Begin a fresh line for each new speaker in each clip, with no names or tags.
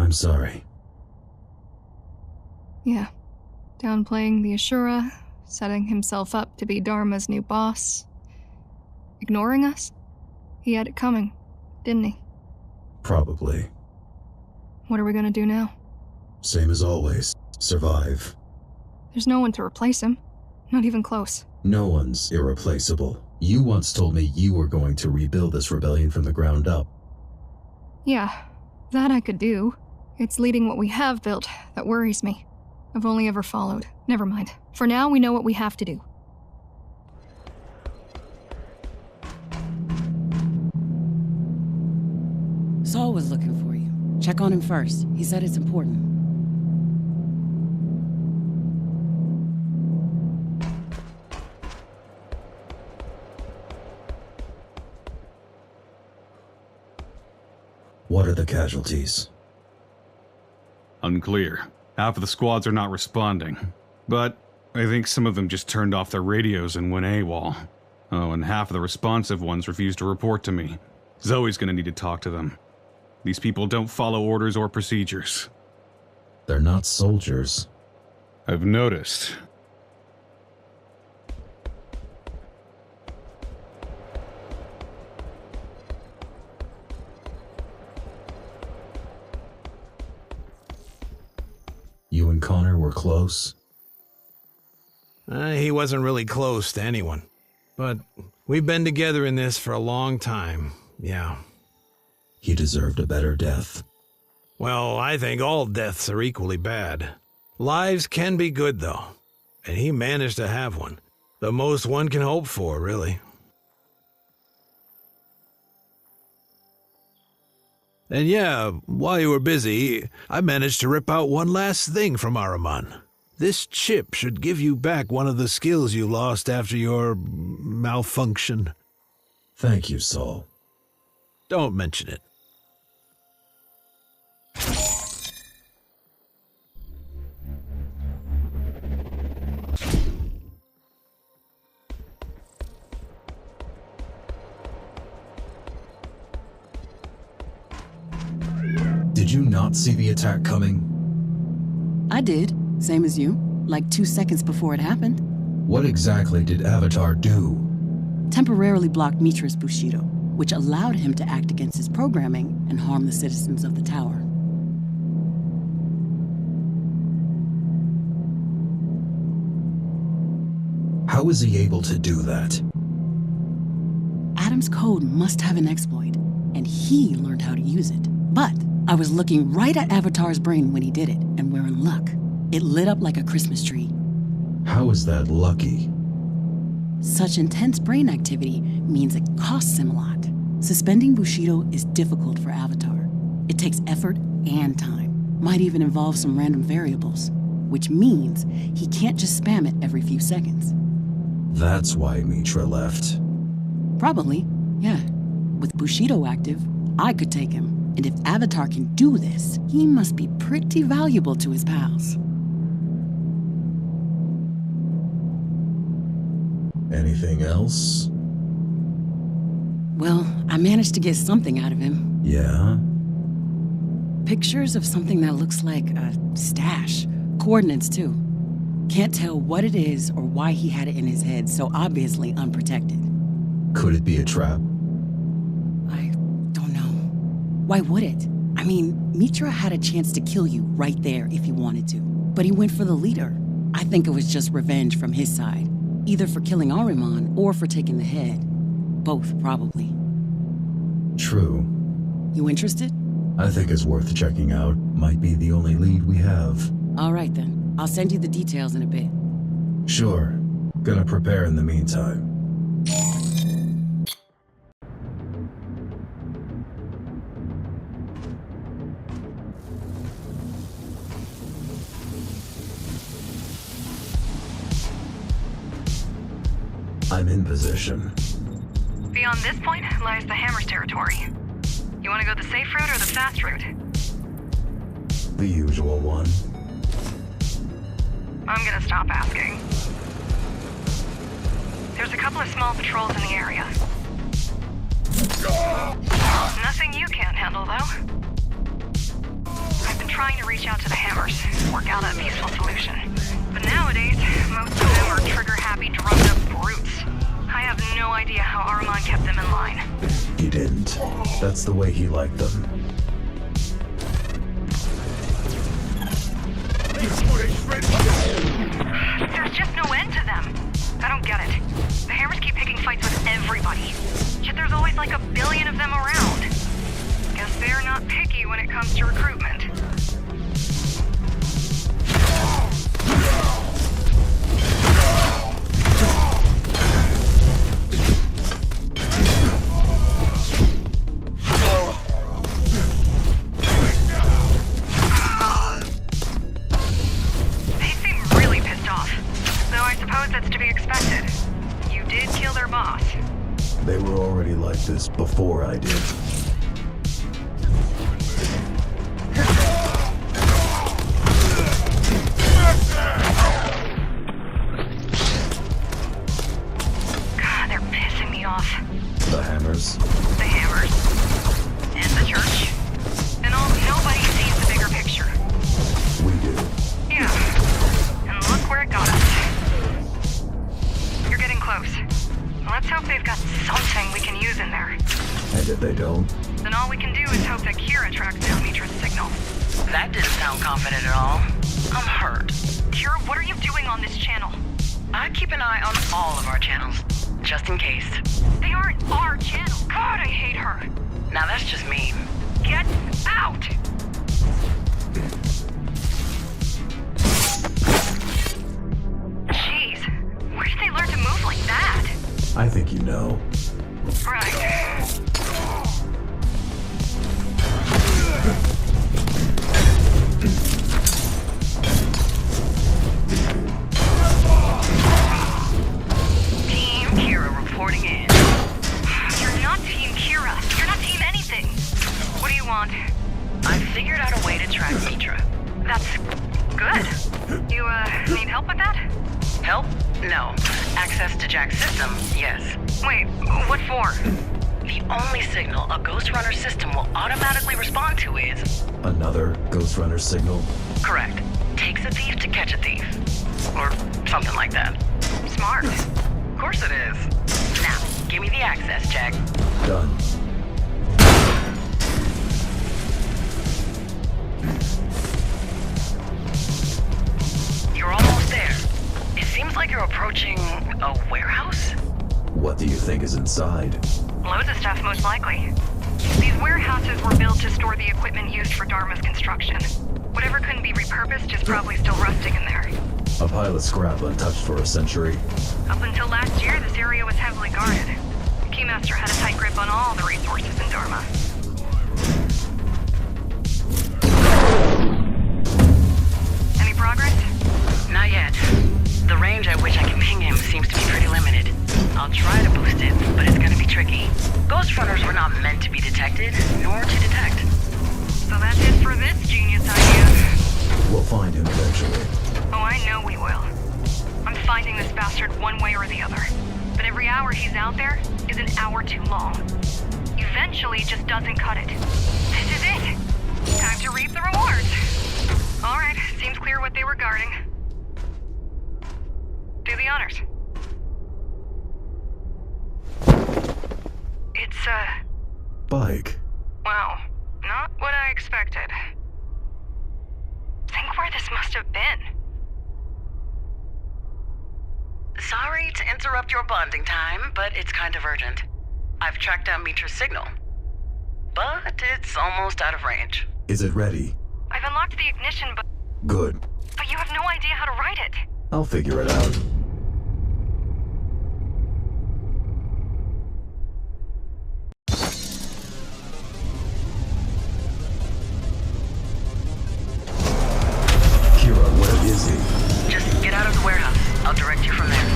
I'm sorry.
Yeah. Downplaying the Ashura, setting himself up to be Dharma's new boss. Ignoring us? He had it coming, didn't he?
Probably.
What are we gonna do now?
Same as always. Survive.
There's no one to replace him. Not even close.
No one's irreplaceable. You once told me you were going to rebuild this rebellion from the ground up.
Yeah, that I could do. It's leading what we have built that worries me. I've only ever followed. Never mind. For now, we know what we have to do.
Saul was looking for you. Check on him first. He said it's important.
What are the casualties?
Unclear. Half of the squads are not responding. But I think some of them just turned off their radios and went AWOL. Oh, and half of the responsive ones refused to report to me. Zoe's gonna need to talk to them. These people don't follow orders or procedures.
They're not soldiers.
I've noticed.
You and Connor were close?
He wasn't really close to anyone. But we've been together in this for a long time, yeah.
He deserved a better death.
Well, I think all deaths are equally bad. Lives can be good, though. And he managed to have one. The most one can hope for, really. And yeah, while you were busy, I managed to rip out one last thing from Ahriman. This chip should give you back one of the skills you lost after your malfunction.
Thank you, Saul.
Don't mention it.
Did you not see the attack coming?
I did, same as you, like 2 seconds before it happened.
What exactly did Avatar do?
Temporarily blocked Mitra's Bushido, which allowed him to act against his programming and harm the citizens of the tower.
How was he able to do that?
Adam's code must have an exploit, and he learned how to use it. But I was looking right at Avatar's brain when he did it, and we're in luck. It lit up like a Christmas tree.
How is that lucky?
Such intense brain activity means it costs him a lot. Suspending Bushido is difficult for Avatar. It takes effort and time. Might even involve some random variables, which means he can't just spam it every few seconds.
That's why Mitra left.
Probably, yeah. With Bushido active, I could take him. And if Avatar can do this, he must be pretty valuable to his pals.
Anything else?
Well, I managed to get something out of him.
Yeah?
Pictures of something that looks like a stash. Coordinates, too. Can't tell what it is or why he had it in his head, so obviously unprotected.
Could it be a trap?
I don't know. Why would it? I mean, Mitra had a chance to kill you right there if he wanted to. But he went for the leader. I think it was just revenge from his side. Either for killing Ahriman or for taking the head. Both, probably.
True.
You interested?
I think it's worth checking out. Might be the only lead we have.
All right then. I'll send you the details in a bit.
Sure. Gonna prepare in the meantime. I'm in position.
Beyond this point lies the Hammer's territory. You want to go the safe route or the fast route?
The usual one.
I'm gonna stop asking. There's a couple of small patrols in the area. Nothing you can't handle, though. I've out a peaceful solution. But nowadays, most of them are trigger-happy, drummed-up brutes. I have no idea how Armand kept them in line.
He didn't. That's the way he liked them.
There's just no end to them. I don't get it. The Hammers keep picking fights with everybody. Yet there's always like a billion of them around. Guess they're not picky when it comes to recruitment. They seem really pissed off. Though I suppose that's to be expected. You did kill their boss.
They were already like this before I did.
God, they're pissing me off.
The Hammers.
The Hammers. And the church. And nobody sees the bigger picture.
We do.
Yeah. And look where it got us. You're getting close. Let's hope they've got something we can use in there.
And if they don't,
Then all we can do is hope that Kira tracks down Mitra's signal.
That didn't sound confident at all. I'm hurt.
Kira, what are you doing on this channel?
I keep an eye on all of our channels, just in case.
They aren't our channel. God, I hate her.
Now that's just me.
Get out! Jeez, where did they learn to move like that?
I think you know.
Right.
Team Kira reporting in.
You're not Team Kira. You're not Team anything. What do you want?
I figured out a way to track Mitra.
That's good. You, need help with that?
Help? No. Access to Jack's system? Yes.
Wait, what for?
The only signal a Ghostrunner system will automatically respond to is...
Another Ghostrunner signal.
Correct. Takes a thief to catch a thief. Or something like that.
Smart.
Of course it is. Now, give me the access, Jack.
Done.
You're almost there. It seems like you're approaching a warehouse?
What do you think is inside?
Loads of stuff, most likely. These warehouses were built to store the equipment used for Dharma's construction. Whatever couldn't be repurposed is probably still rusting in there.
A pile of scrap untouched for a century.
Up until last year, this area was heavily guarded. Keymaster had a tight grip on all the resources in Dharma. Any progress?
Not yet. The range at which I can ping him seems to be pretty limited. I'll try to boost it, but it's gonna be tricky. Ghostrunners were not meant to be detected, nor to detect.
So that's it for this genius idea.
We'll find him eventually.
Oh, I know we will. I'm finding this bastard one way or the other. But every hour he's out there is an hour too long. Eventually, it just doesn't cut it. This is it. Time to reap the rewards. All right, seems clear what they were guarding. Do the honors. It's,
Bike.
wow, not what I expected. Think where this must have been.
Sorry to interrupt your bonding time, but it's kind of urgent. I've tracked down Mitra's signal. But it's almost out of range.
Is it ready?
I've unlocked the ignition, but
Good.
you have no idea how to write it.
I'll figure it out. Kira, where is he?
Just get out of the warehouse. I'll direct you from there.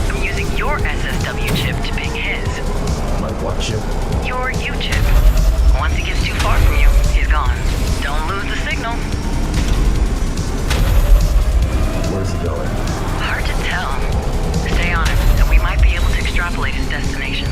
I'm using your SSW chip to ping his.
My what chip?
Your U chip. Once he gets too far from you, he's gone. Don't lose the signal.
Where's he going?
Hard to tell. Stay on him, and we might be able to extrapolate his destination.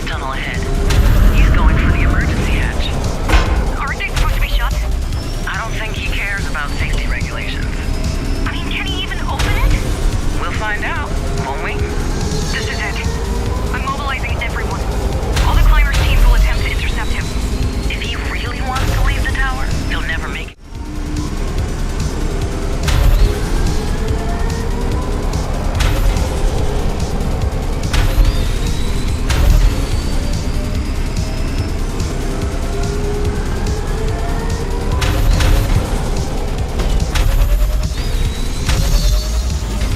tunnel ahead. He's going for the emergency hatch.
Aren't they supposed to be shut?
I don't think he cares about safety regulations.
I mean, can he even open it?
We'll find out, won't we?
This is it. I'm mobilizing everyone. All the climbers' teams will attempt to intercept him.
If he really wants to leave the tower, he'll never make it.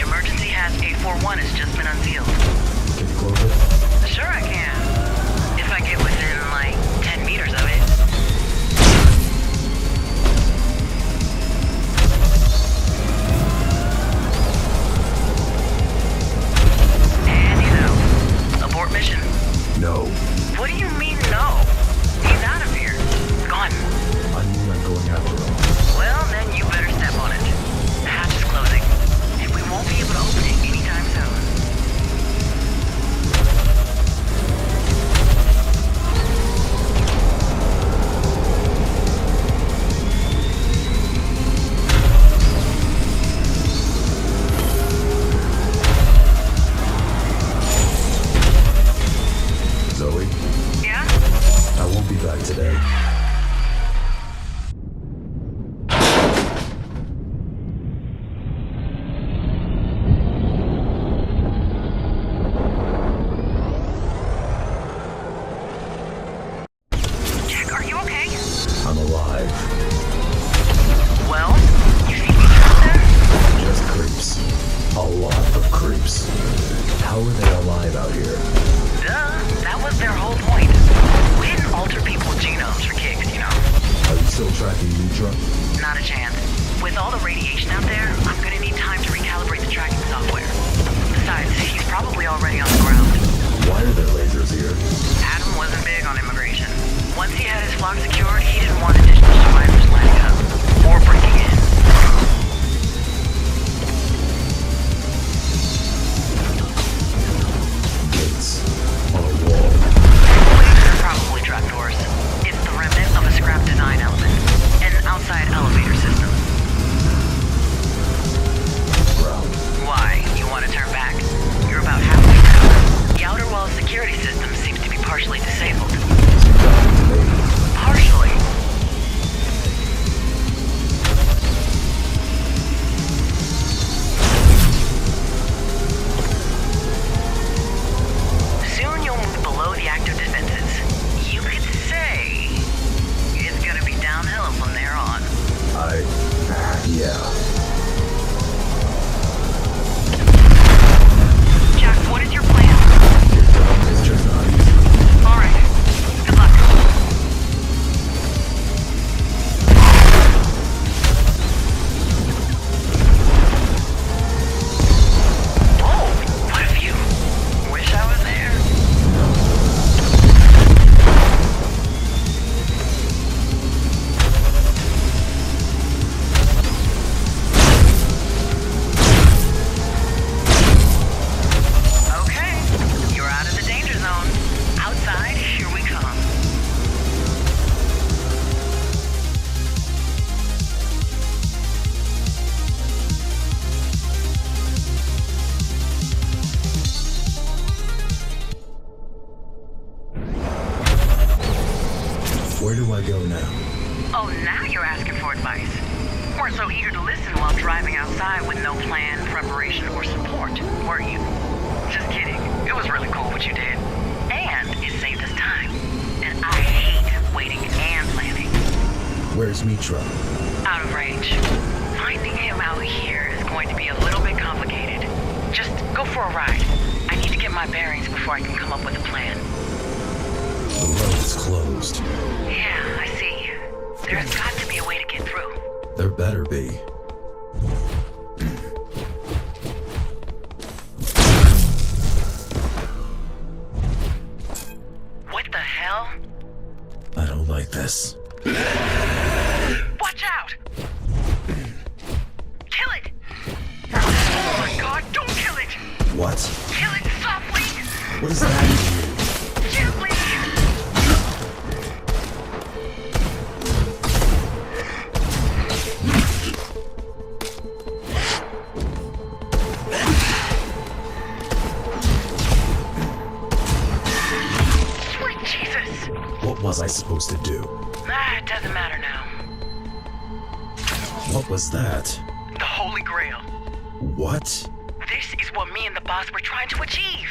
Emergency hatch 841 has just been unsealed.
Can you close it?
Sure I can. If I get within, like, 10 meters of it. And he's out. Abort mission.
No.
What do you mean, no? He's out of here. Gone.
I mean I'm going after him.
Well, then you better step on it. The hatch is closing, and we won't be able to open it anytime soon.
Zoe,
Yeah?
I won't be back today.
Jack, are you okay?
I'm alive.
Well, you see me out there?
Just creeps. A lot of creeps. How are they alive out here?
Duh, that was their whole point. We didn't alter people's genomes for kicks, you know.
Are you still tracking Mitra?
Not a chance. With all the radiation out there, I'm gonna need time to recalibrate the tracking software. Besides, he's probably already on the ground.
Why are there lasers here?
Adam wasn't big on immigration. Once he had his flock secured, he didn't want additional survivors lining up. Or breaking in.
Gates. On a wall.
They're probably trapdoors. It's the remnant of a scrap design element. An outside elevator system.
Ground.
Why? You want to turn back? You're about halfway through. The outer wall security system seems to be partially disabled. Partially. Soon you'll move below the active defenses. You could say it's gonna be downhill from there on.
Yeah.
Jack, what is your plan?
It's just not easy.
All right. Good luck.
Whoa! What a view! Wish I was there. Okay, you're out of the danger zone. Outside, here we come.
Where do I go now?
Oh, now you're asking for advice. Weren't so eager to listen while driving outside with no plan, preparation, or support, were you? Just kidding. It was really cool what you did. And it saved us time. And I hate waiting and planning.
Where's Mitra?
Out of range. Finding him out here is going to be a little bit complicated. Just go for a ride. I need to get my bearings before I can come up with a plan.
The road is closed.
Yeah, I see. There's got to be a way to get through.
There better be.
What the hell?
I don't like this.
Watch out! Kill it! Oh my god, don't kill it!
What?
Kill it softly!
What does that mean?
Gently!
was I supposed to do?
It doesn't matter now.
What was that?
The Holy Grail.
What?
This is what me and the boss were trying to achieve.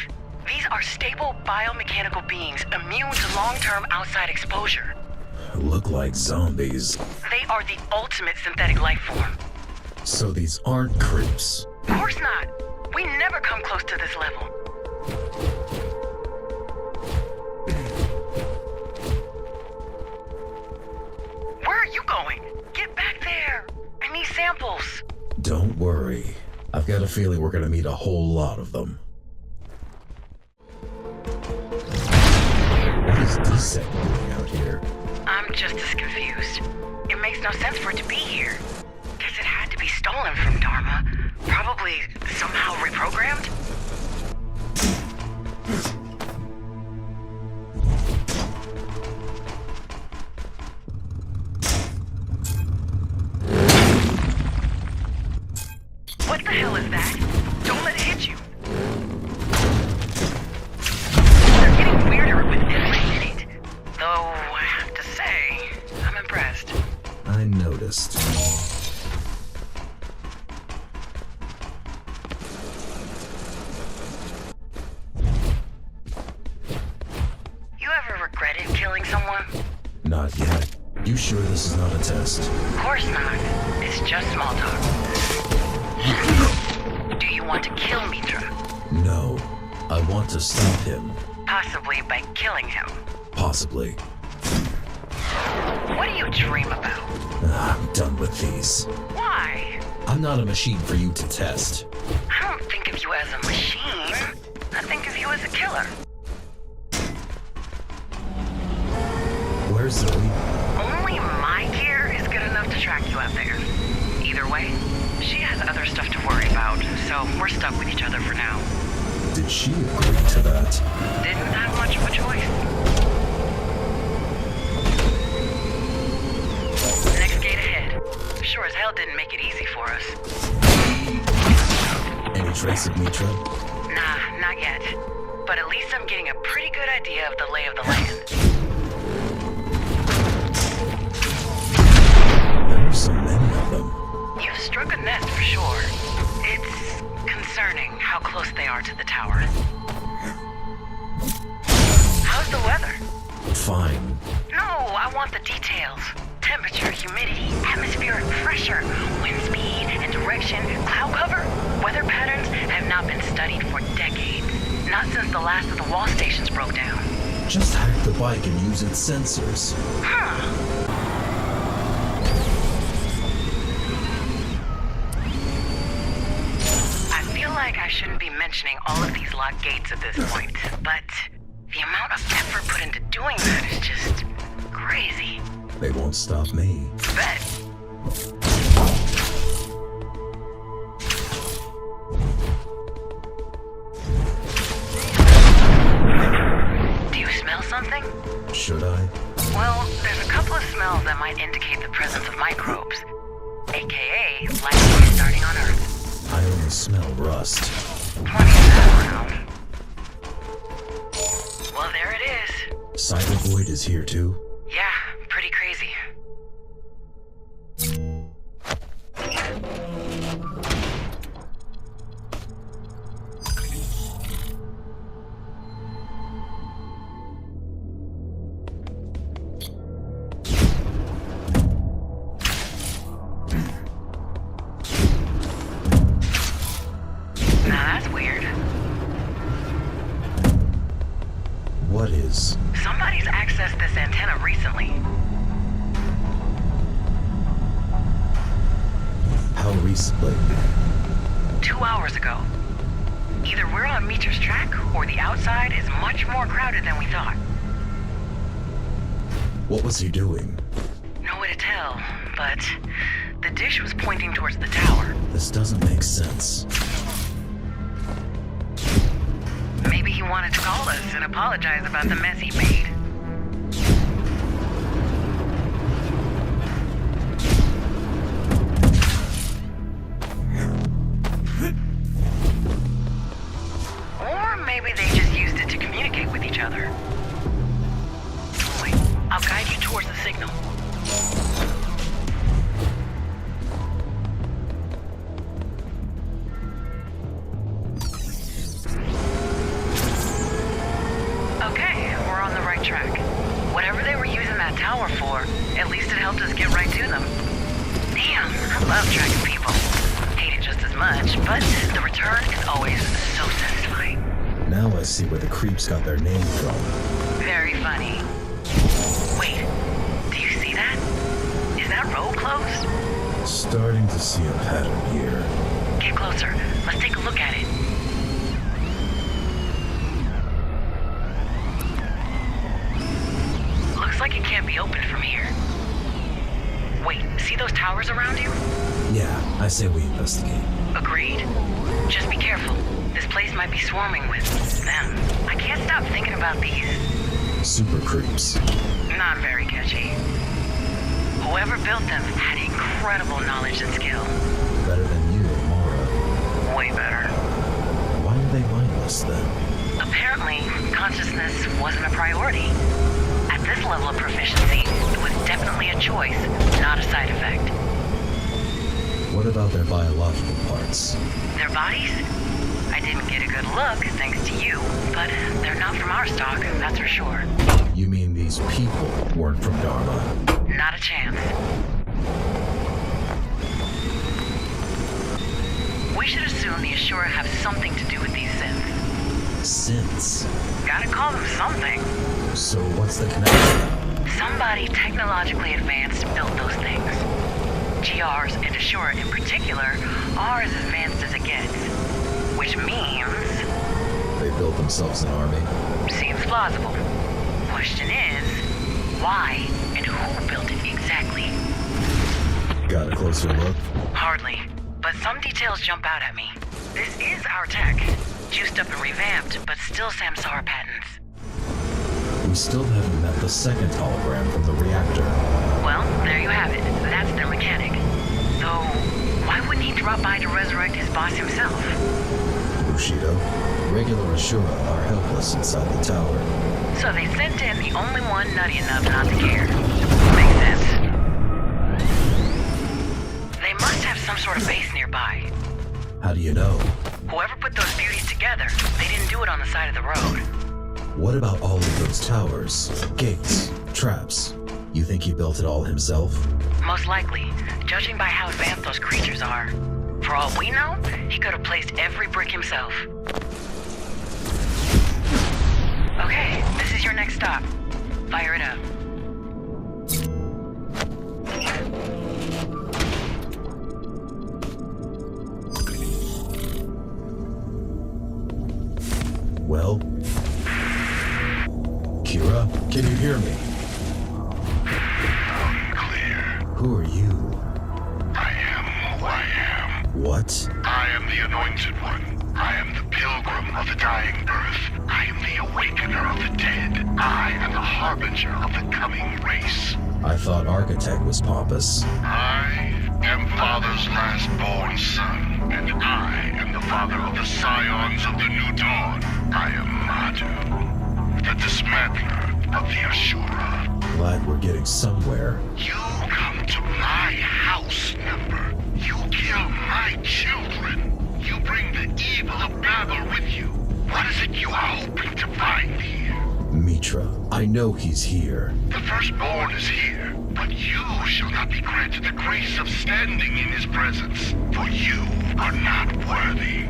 These are stable biomechanical beings immune to long-term outside exposure.
Look like zombies.
They are the ultimate synthetic life form.
So these aren't creeps.
Of course not. We never come close to this level. Where are you going? Get back there. I need samples.
Don't worry. I've got a feeling we're gonna meet a whole lot of them. What is DSEC doing out here?
I'm just as confused. It makes no sense for it to be here. Guess it had to be stolen from Dharma. Probably somehow reprogrammed? What the hell is that? Don't let it hit you. They're getting weirder with every minute. Though, I have to say, I'm impressed.
I noticed.
You ever regretted killing someone?
Not yet. You sure this is not a test?
Of course not. It's just small talk. Do you want to kill Mitra?
No. I want to stop him.
Possibly by killing him.
Possibly.
What do you dream about?
I'm done with these.
Why?
I'm not a machine for you to test.
I don't think of you as a machine. I think of you as a killer.
Where's Zoe?
Only my gear is good enough to track you out there. Either way, she has other stuff to worry about, so we're stuck with each other for now.
Did she agree to that?
Didn't have much of a choice. Next gate ahead. Sure as hell didn't make it easy for us.
Any trace of Mitra?
Nah, not yet. But at least I'm getting a pretty good idea of the lay of the land.
There are so many of them.
You've struck a nest for sure. It's concerning how close they are to the tower. How's the weather?
Fine.
No, I want the details. Temperature, humidity, atmospheric pressure, wind speed and direction, cloud cover. Weather patterns have not been studied for decades. Not since the last of the wall stations broke down.
Just hack the bike and use its sensors.
Huh. I shouldn't be mentioning all of these locked gates at this point, but the amount of effort put into doing that is just crazy.
They won't stop me.
Bet. Do you smell something?
Should I?
Well, there's a couple of smells that might indicate the presence of microbes, aka life restarting on Earth.
I only smell rust.
Plenty of that around. Well, there it is.
Cyber Void is here too?
Yeah, pretty crazy. Now that's weird.
What is?
Somebody's accessed this antenna recently.
How recently?
2 hours ago. Either we're on Mitra's track, or the outside is much more crowded than we thought.
What was he doing?
No way to tell, but the dish was pointing towards the tower.
This doesn't make sense.
Maybe he wanted to call us and apologize about the mess he made. Or maybe they just used it to communicate with each other. Wait, tower for, at least it helped us get right to them. Damn, I love tracking people. Hate it just as much, but the return is always so satisfying.
Now I see where the creeps got their name from.
Very funny. Wait, do you see that? Is that road closed?
Starting to see a pattern here.
Get closer. Let's take a look at it. Looks like it can't be opened from here. Wait, see those towers around you?
Yeah, I say we investigate.
Agreed. Just be careful. This place might be swarming with them. I can't stop thinking about these.
Super creeps.
Not very catchy. Whoever built them had incredible knowledge and skill.
Better than you, Mara.
Way better.
Why are they mindless then?
Apparently, consciousness wasn't a priority. At this level of proficiency, it was definitely a choice, not a side effect.
What about their biological parts?
Their bodies? I didn't get a good look, thanks to you, but they're not from our stock, that's for sure.
You mean these people weren't from Dharma?
Not a chance. We should assume the Ashura have something to do with these synths.
Synths?
Gotta call them something.
So what's the connection?
Somebody technologically advanced built those things. GRs and Ashura in particular are as advanced as it gets. Which means...
They built themselves an army?
Seems plausible. Question is, why and who built it exactly?
Got a closer look?
Hardly, but some details jump out at me. This is our tech. Juiced up and revamped, but still Samsara patents.
We still haven't met the second hologram from the reactor.
Well, there you have it. That's their mechanic. Though, why wouldn't he drop by to resurrect his boss himself?
Bushido, regular Ashura are helpless inside the tower.
So they sent in the only one nutty enough not to care. Makes sense. They must have some sort of base nearby.
How do you know?
Whoever put those beauties together, they didn't do it on the side of the road.
What about all of those towers, gates, traps? You think he built it all himself?
Most likely, judging by how advanced those creatures are. For all we know, he could have placed every brick himself. Okay, this is your next stop. Fire it up.
Well? Kira, can you hear me?
Clear.
Who are you?
I am who I am.
What?
I am the Anointed One. I am the Pilgrim of the Dying Birth. I am the Awakener of the Dead. I am the Harbinger of the coming race.
I thought Architect was pompous.
I am Father's last-born son, and I am the father of the Scions of the New Dawn. I am Madhu, the Dismantler of the Ashura.
Glad we're getting somewhere.
You come to my house, Number. You kill my children. You bring the evil of Babel with you. What is it you are hoping to find here?
Mitra, I know he's here.
The firstborn is here, but you shall not be granted the grace of standing in his presence, for you are not worthy.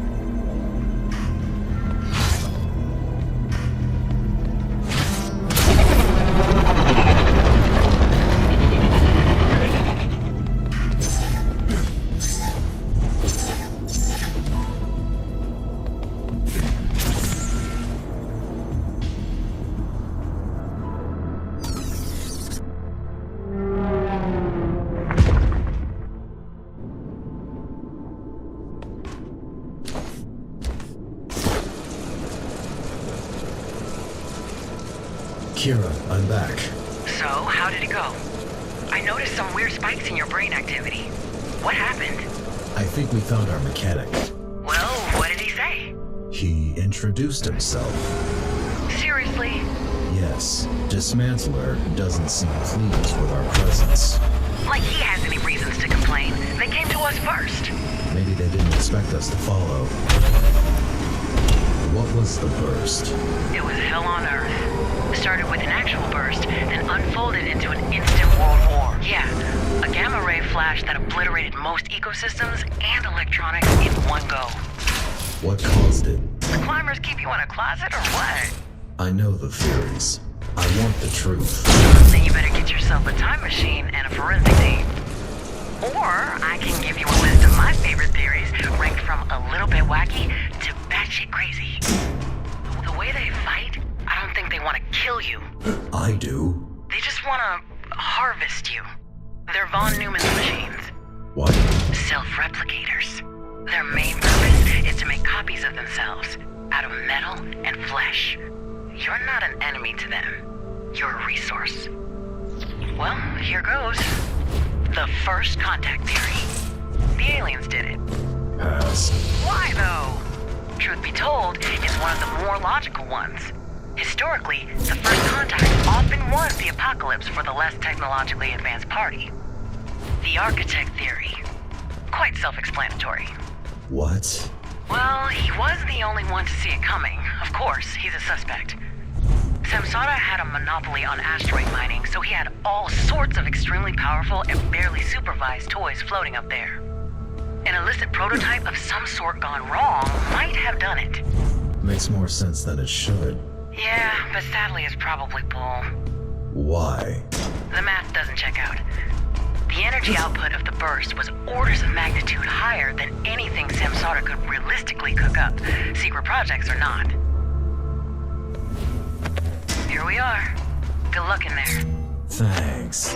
Kira, I'm back.
So, how did it go? I noticed some weird spikes in your brain activity. What happened?
I think we found our mechanic.
Well, what did he say?
He introduced himself.
Seriously?
Yes, Dismantler doesn't seem pleased with our presence.
Like he has any reasons to complain. They came to us first.
Maybe they didn't expect us to follow. What was the burst?
It was hell on earth. Started with an actual burst, then unfolded into an instant world war. Yeah, a gamma ray flash that obliterated most ecosystems and electronics in one go.
What caused it?
The climbers keep you in a closet or what?
I know the theories. I want the truth.
Then you better get yourself a time machine and a forensic team. Or I can give you a list of my favorite theories, ranked from a little bit wacky to batshit crazy. The way they fight, I don't think they want to kill you.
I do.
They just want to harvest you. They're Von Neumann's machines.
What?
Self-replicators. Their main purpose is to make copies of themselves out of metal and flesh. You're not an enemy to them. You're a resource. Well, here goes. The first contact theory. The aliens did it.
Pass.
Why, though? Truth be told, it's one of the more logical ones. Historically, the first contact often was the apocalypse for the less technologically advanced party. The architect theory. Quite self-explanatory.
What?
Well, he was the only one to see it coming. Of course, he's a suspect. Samsara had a monopoly on asteroid mining, so he had all sorts of extremely powerful and barely supervised toys floating up there. An illicit prototype of some sort gone wrong might have done it.
Makes more sense than it should.
Yeah, but sadly it's probably bull.
Why?
The math doesn't check out. The energy output of the burst was orders of magnitude higher than anything Samsara could realistically cook up, secret projects or not. Here we are. Good luck in there.
Thanks.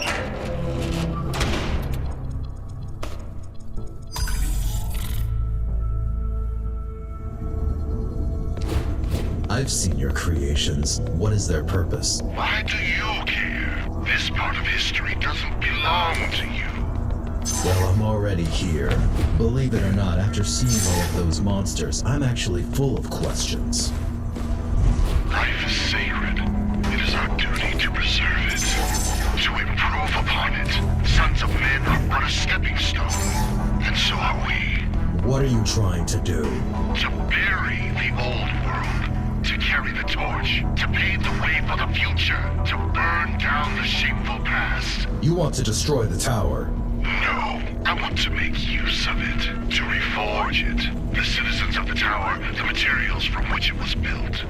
I've seen your creations. What is their purpose?
Why do you care? This part of history doesn't belong to you.
Well, I'm already here. Believe it or not, after seeing all of those monsters, I'm actually full of questions.
Life is sacred. It is our duty to preserve it, to improve upon it. Sons of men are but a stepping stone, and so are we.
What are you trying to do?
To bury the old world, to carry the torch, to pave the way for the future, to burn down the shameful past.
You want to destroy the tower?
No, I want to make use of it, to reforge it. The citizens of the tower, the materials from which it was built.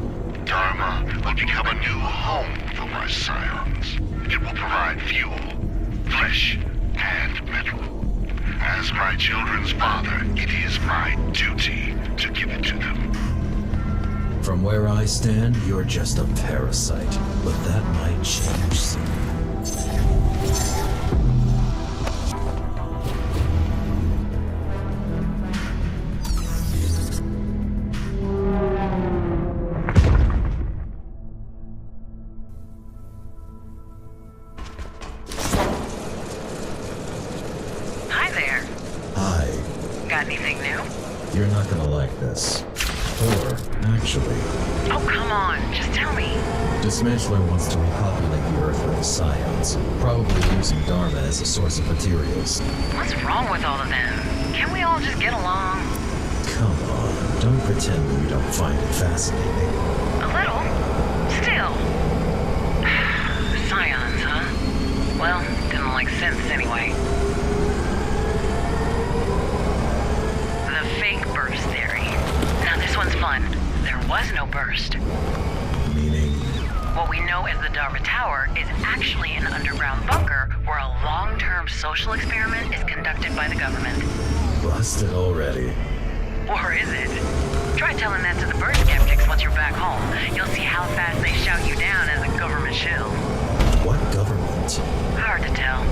Dharma will become a new home for my scions. It will provide fuel, flesh, and metal. As my children's father, it is my duty to give it to them.
From where I stand, you're just a parasite, but that might change soon.
Hi there.
Hi.
Got anything new?
You're not gonna like this. Or, actually,
Oh, come on. Just tell me.
Dismantler wants to repopulate the Earth with his scions, probably using Dharma as a source of materials.
What's wrong with all of them? Can't we all just get along?
Come on, don't pretend that you don't find it fascinating.
A little. Still. Scions, huh? Well, didn't like sense anyway. The fake burst theory. Now this one's fun. There was no burst.
Meaning,
What we know as the Darva Tower is actually an underground bunker where a long-term social experiment is conducted by the government.
busted already.
Or is it? Try telling that to the bird skeptics once you're back home. You'll see how fast they shout you down as a government shill.
What government?
Hard to tell.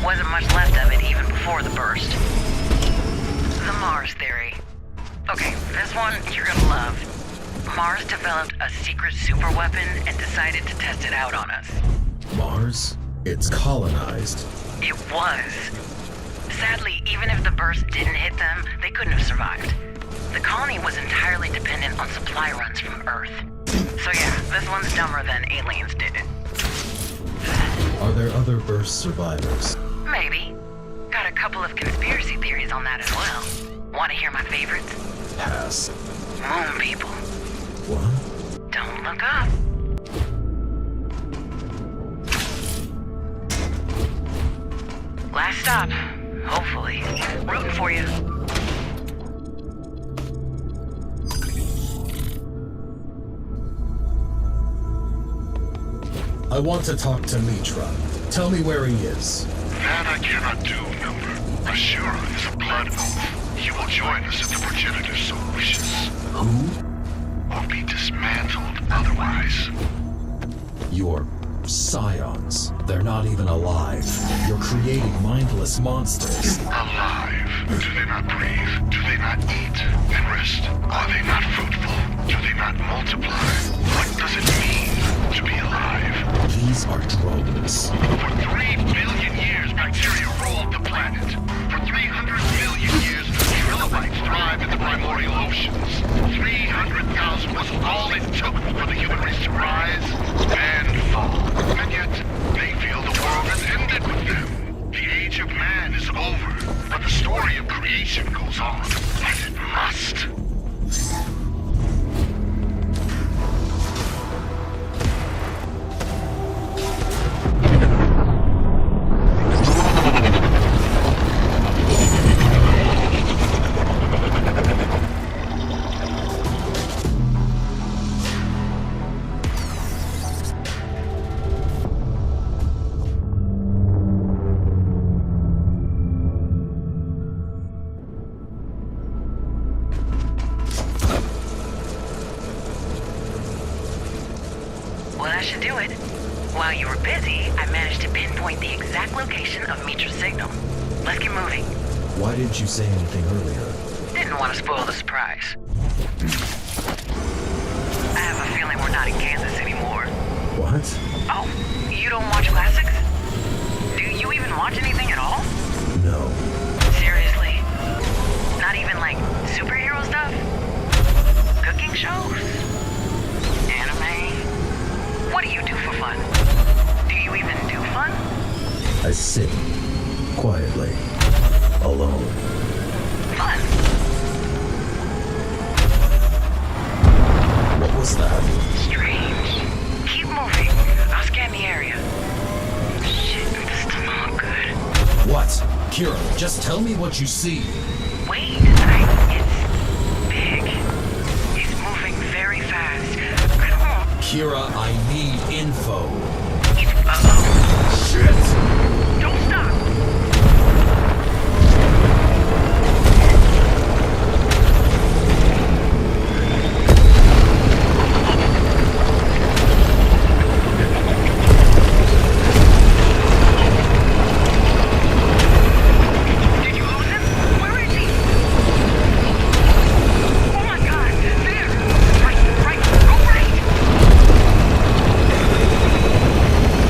Wasn't much left of it even before the burst. The Mars theory. Okay, this one you're gonna love. Mars developed a secret superweapon and decided to test it out on us.
Mars? It's colonized.
It was. Sadly, even if the burst didn't hit them, they couldn't have survived. The colony was entirely dependent on supply runs from Earth. So yeah, this one's dumber than aliens did it.
Are there other burst survivors?
Maybe. Got a couple of conspiracy theories on that as well. Want to hear my favorites?
Pass.
Moon people.
What?
Don't look up. stop. Hopefully. Rooting for you.
I want to talk to Mitra. Tell me where he is.
That I cannot do, Number. Ashura is a blood oath. He will join us if the progenitor so wishes.
Who?
Or be dismantled otherwise.
Your scions. They're not even alive. You're creating mindless monsters.
Alive. Do they not breathe? Do they not eat and rest? Are they not fruitful? Do they not multiply? What does it mean to be alive?
These are drones.
For 3 billion years, bacteria ruled the planet. For 300 million years, trilobites thrive in the primordial oceans. 300,000 was all it took for the human race to rise and fall. And yet, they feel the world has ended with them. The age of man is over, but the story of creation goes on, as it must.
Well, that should do it. While you were busy, I managed to pinpoint the exact location of Mitra's signal. Let's get moving.
Why didn't you say anything earlier?
Didn't want to spoil the surprise. I have a feeling we're not in Kansas anymore.
What?
Oh, you don't watch classics? Do you even watch anything at all?
No.
Seriously? Not even like superhero stuff? Cooking shows? Anime? What do you do for fun? Do you even do fun?
I sit quietly, alone.
Fun.
What was that?
Strange. Keep moving. I'll scan the area. Shit, this doesn't look good.
What? Kira, just tell me what you see.
Wait, it's big. It's moving very fast. I don't...
Kira, I need info.
It's...
Shit!
Don't stop! Did you lose him? Where is he? Oh my god! There! Right! Go right!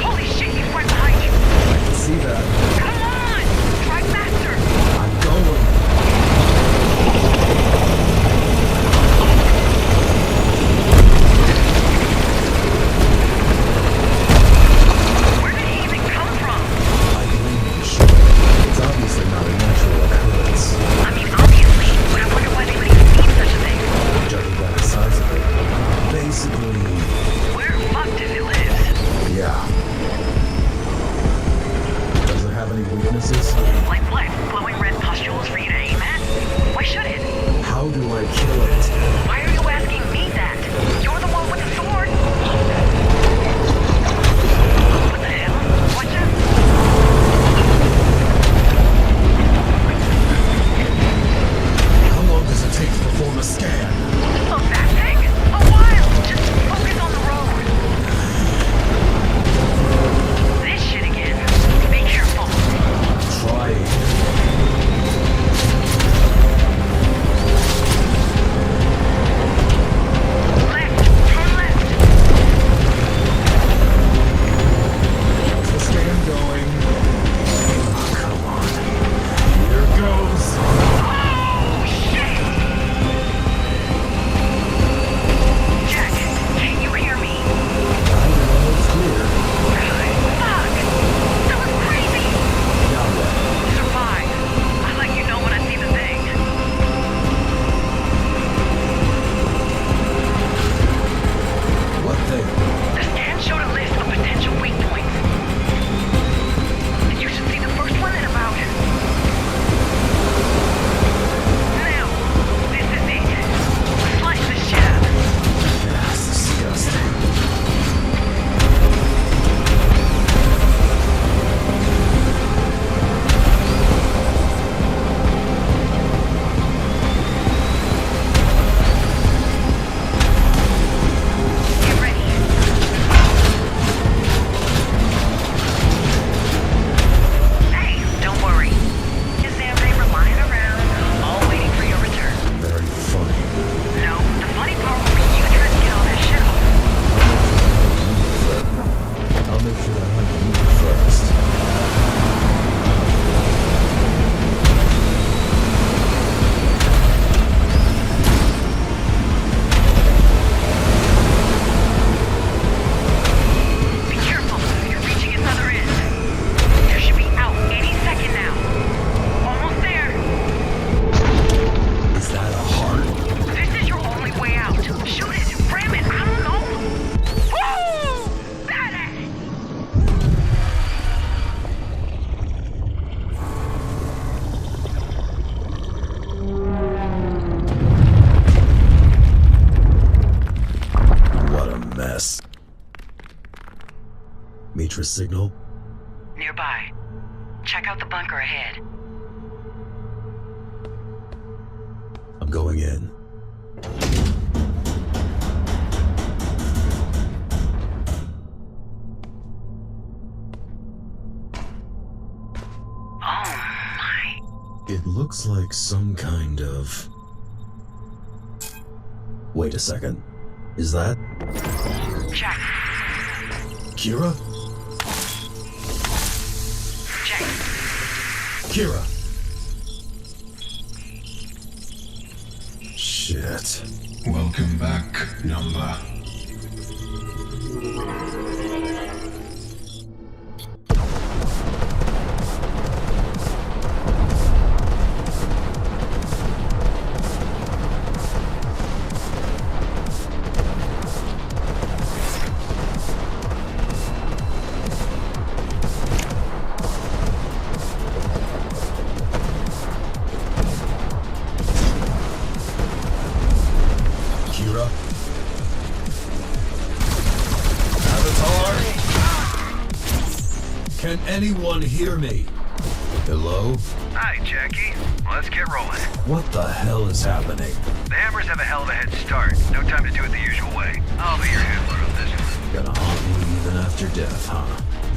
Holy shit, he's right behind you!
I can see that.
Come on! Try faster!
I'm going.
Where did he even come from?
I believe you should. It's obviously not a natural occurrence.
I mean, obviously, but I wonder why they would even need such a thing.
Judging by the size of it. Basically,
Where fucked if it lives?
yeah. Does it have any weaknesses?
Like what? Glowing red pustules for you to aim at? Why should it?
How do I kill it?
Why are you asking me that? You're the one with the sword. What the hell? Watch out.
How long does it take to perform a scan?
Oh, that thing? A while. Just focus on the road. This shit again. Be careful.
Try Mitra's signal?
Nearby. Check out the bunker ahead.
I'm going in.
Oh my.
It looks like some kind of... Wait a second. Is that...
Check.
Kira?
Check.
Kira! Shit.
Welcome back, number.
Kira? Avatar? Can anyone hear me? Hello?
Hi, Jackie. Let's get rolling.
What the hell is happening?
The Hammers have a hell of a head start. No time to do it the usual way. I'll be your handler on this one.
Gonna haunt me even after death, huh?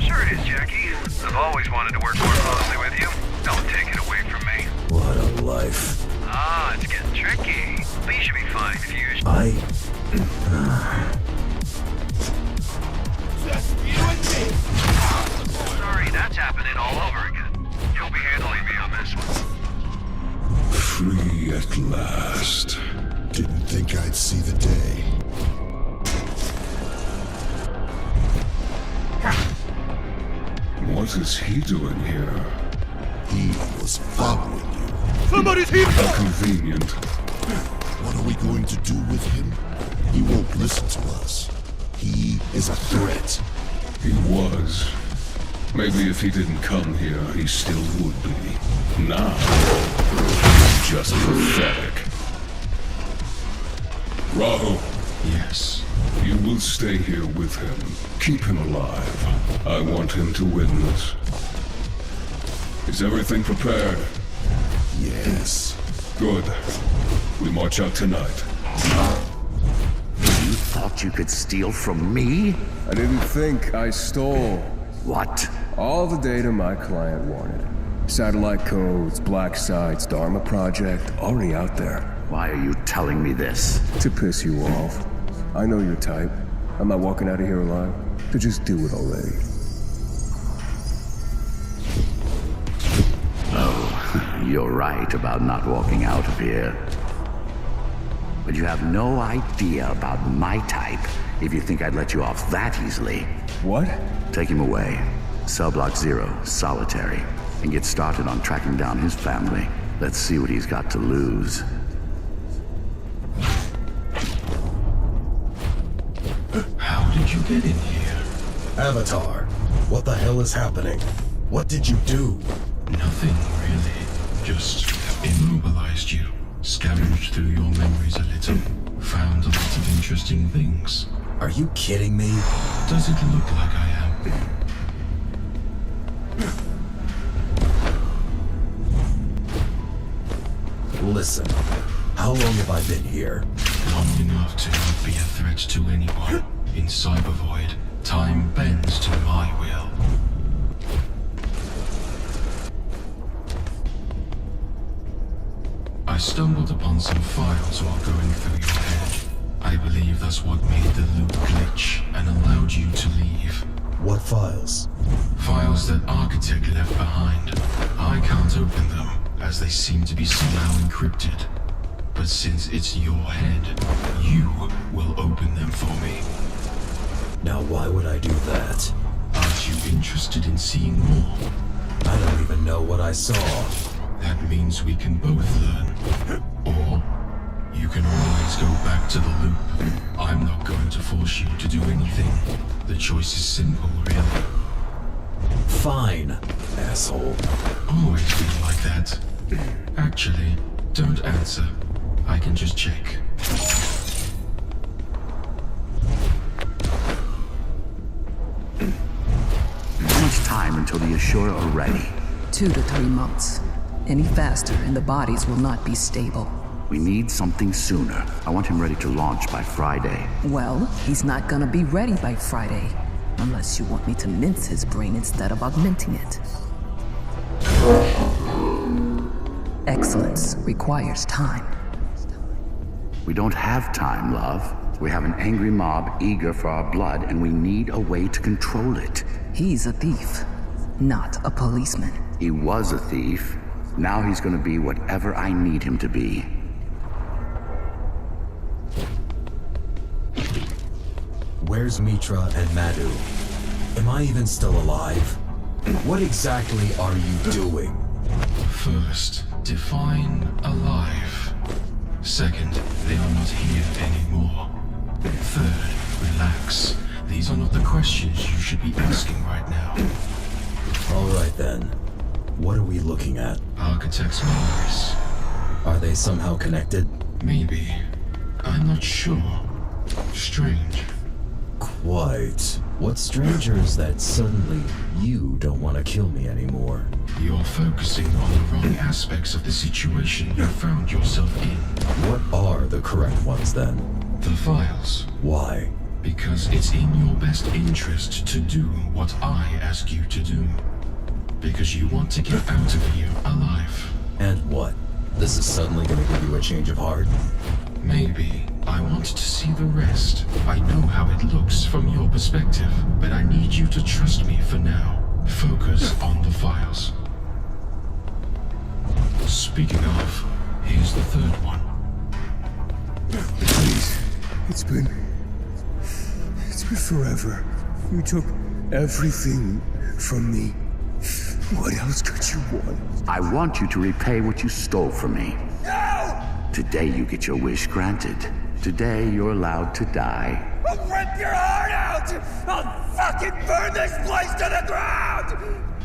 Sure it is, Jackie. I've always wanted to work more closely with you. Don't take it away from me.
What a life.
Ah, it's getting tricky. But you should be fine if you use... Sorry, that's happening all over again. You'll be handling me on this one.
Free at last. Didn't think I'd see the day. What is he doing here? He was following you.
Somebody's here!
How convenient. What are we going to do with him? He won't listen to us. He is a threat. He was. Maybe if he didn't come here, he still would be. Now, just pathetic. Raho. Yes. You will stay here with him. Keep him alive. I want him to witness. Is everything prepared? Yes. Good. We march out tonight.
You thought you could steal from me?
I didn't think I stole.
What?
All the data my client wanted. Satellite codes, black sites, Dharma project, already out there.
Why are you telling me this?
To piss you off. I know your type. I'm not walking out of here alive. So just do it already.
Oh, you're right about not walking out of here. But you have no idea about my type if you think I'd let you off that easily.
What?
Take him away. Cell-block 0, solitary, and get started on tracking down his family. Let's see what he's got to lose.
How did you get in here?
Avatar, what the hell is happening? What did you do?
Nothing, really. Just immobilized you. Scavenged through your memories a little. Found a lot of interesting things.
Are you kidding me?
Does it look like I am?
Listen, how long have I been here?
Long enough to not be a threat to anyone. In Cybervoid, time bends to my will. I stumbled upon some files while going through your head. I believe that's what made the loop glitch and allowed you to leave.
What files?
Files that Architect left behind. I can't open them, as they seem to be somehow encrypted. But since it's your head, you will open them for me.
Now why would I do that?
Aren't you interested in seeing more?
I don't even know what I saw.
That means we can both learn. Or you can always go back to the loop. I'm not going to force you to do anything. The choice is simple, really.
Fine, asshole.
Always feel like that. Actually, don't answer. I can just check.
until the Ashura are ready.
2 to 3 months. Any faster and the bodies will not be stable.
We need something sooner. I want him ready to launch by Friday.
Well, he's not gonna be ready by Friday. Unless you want me to mince his brain instead of augmenting it. Excellence requires time.
We don't have time, love. We have an angry mob eager for our blood, and we need a way to control it.
He's a thief, not a policeman.
He was a thief. Now he's gonna be whatever I need him to be.
Where's Mitra and Madhu? Am I even still alive? What exactly are you doing?
First, define alive. Second, they are not here anymore. Third, relax. These are not the questions you should be asking right now.
Alright then. What are we looking at?
Architect's memories.
Are they somehow connected?
Maybe. I'm not sure. Strange.
Quite. What's stranger is that suddenly you don't want to kill me anymore.
You're focusing on the wrong aspects of the situation you found yourself in.
What are the correct ones then?
The files.
Why?
Because it's in your best interest to do what I ask you to do. Because you want to get out of here alive.
And what? This is suddenly gonna give you a change of heart?
Maybe. I want to see the rest. I know how it looks from your perspective, but I need you to trust me for now. Focus on the files. Speaking of, here's the third one.
Please, it's been forever. You took everything from me. What else could you want?
I want you to repay what you stole from me.
No!
Today you get your wish granted. Today you're allowed to die.
I'll rip your heart out! I'll fucking burn this place to the ground!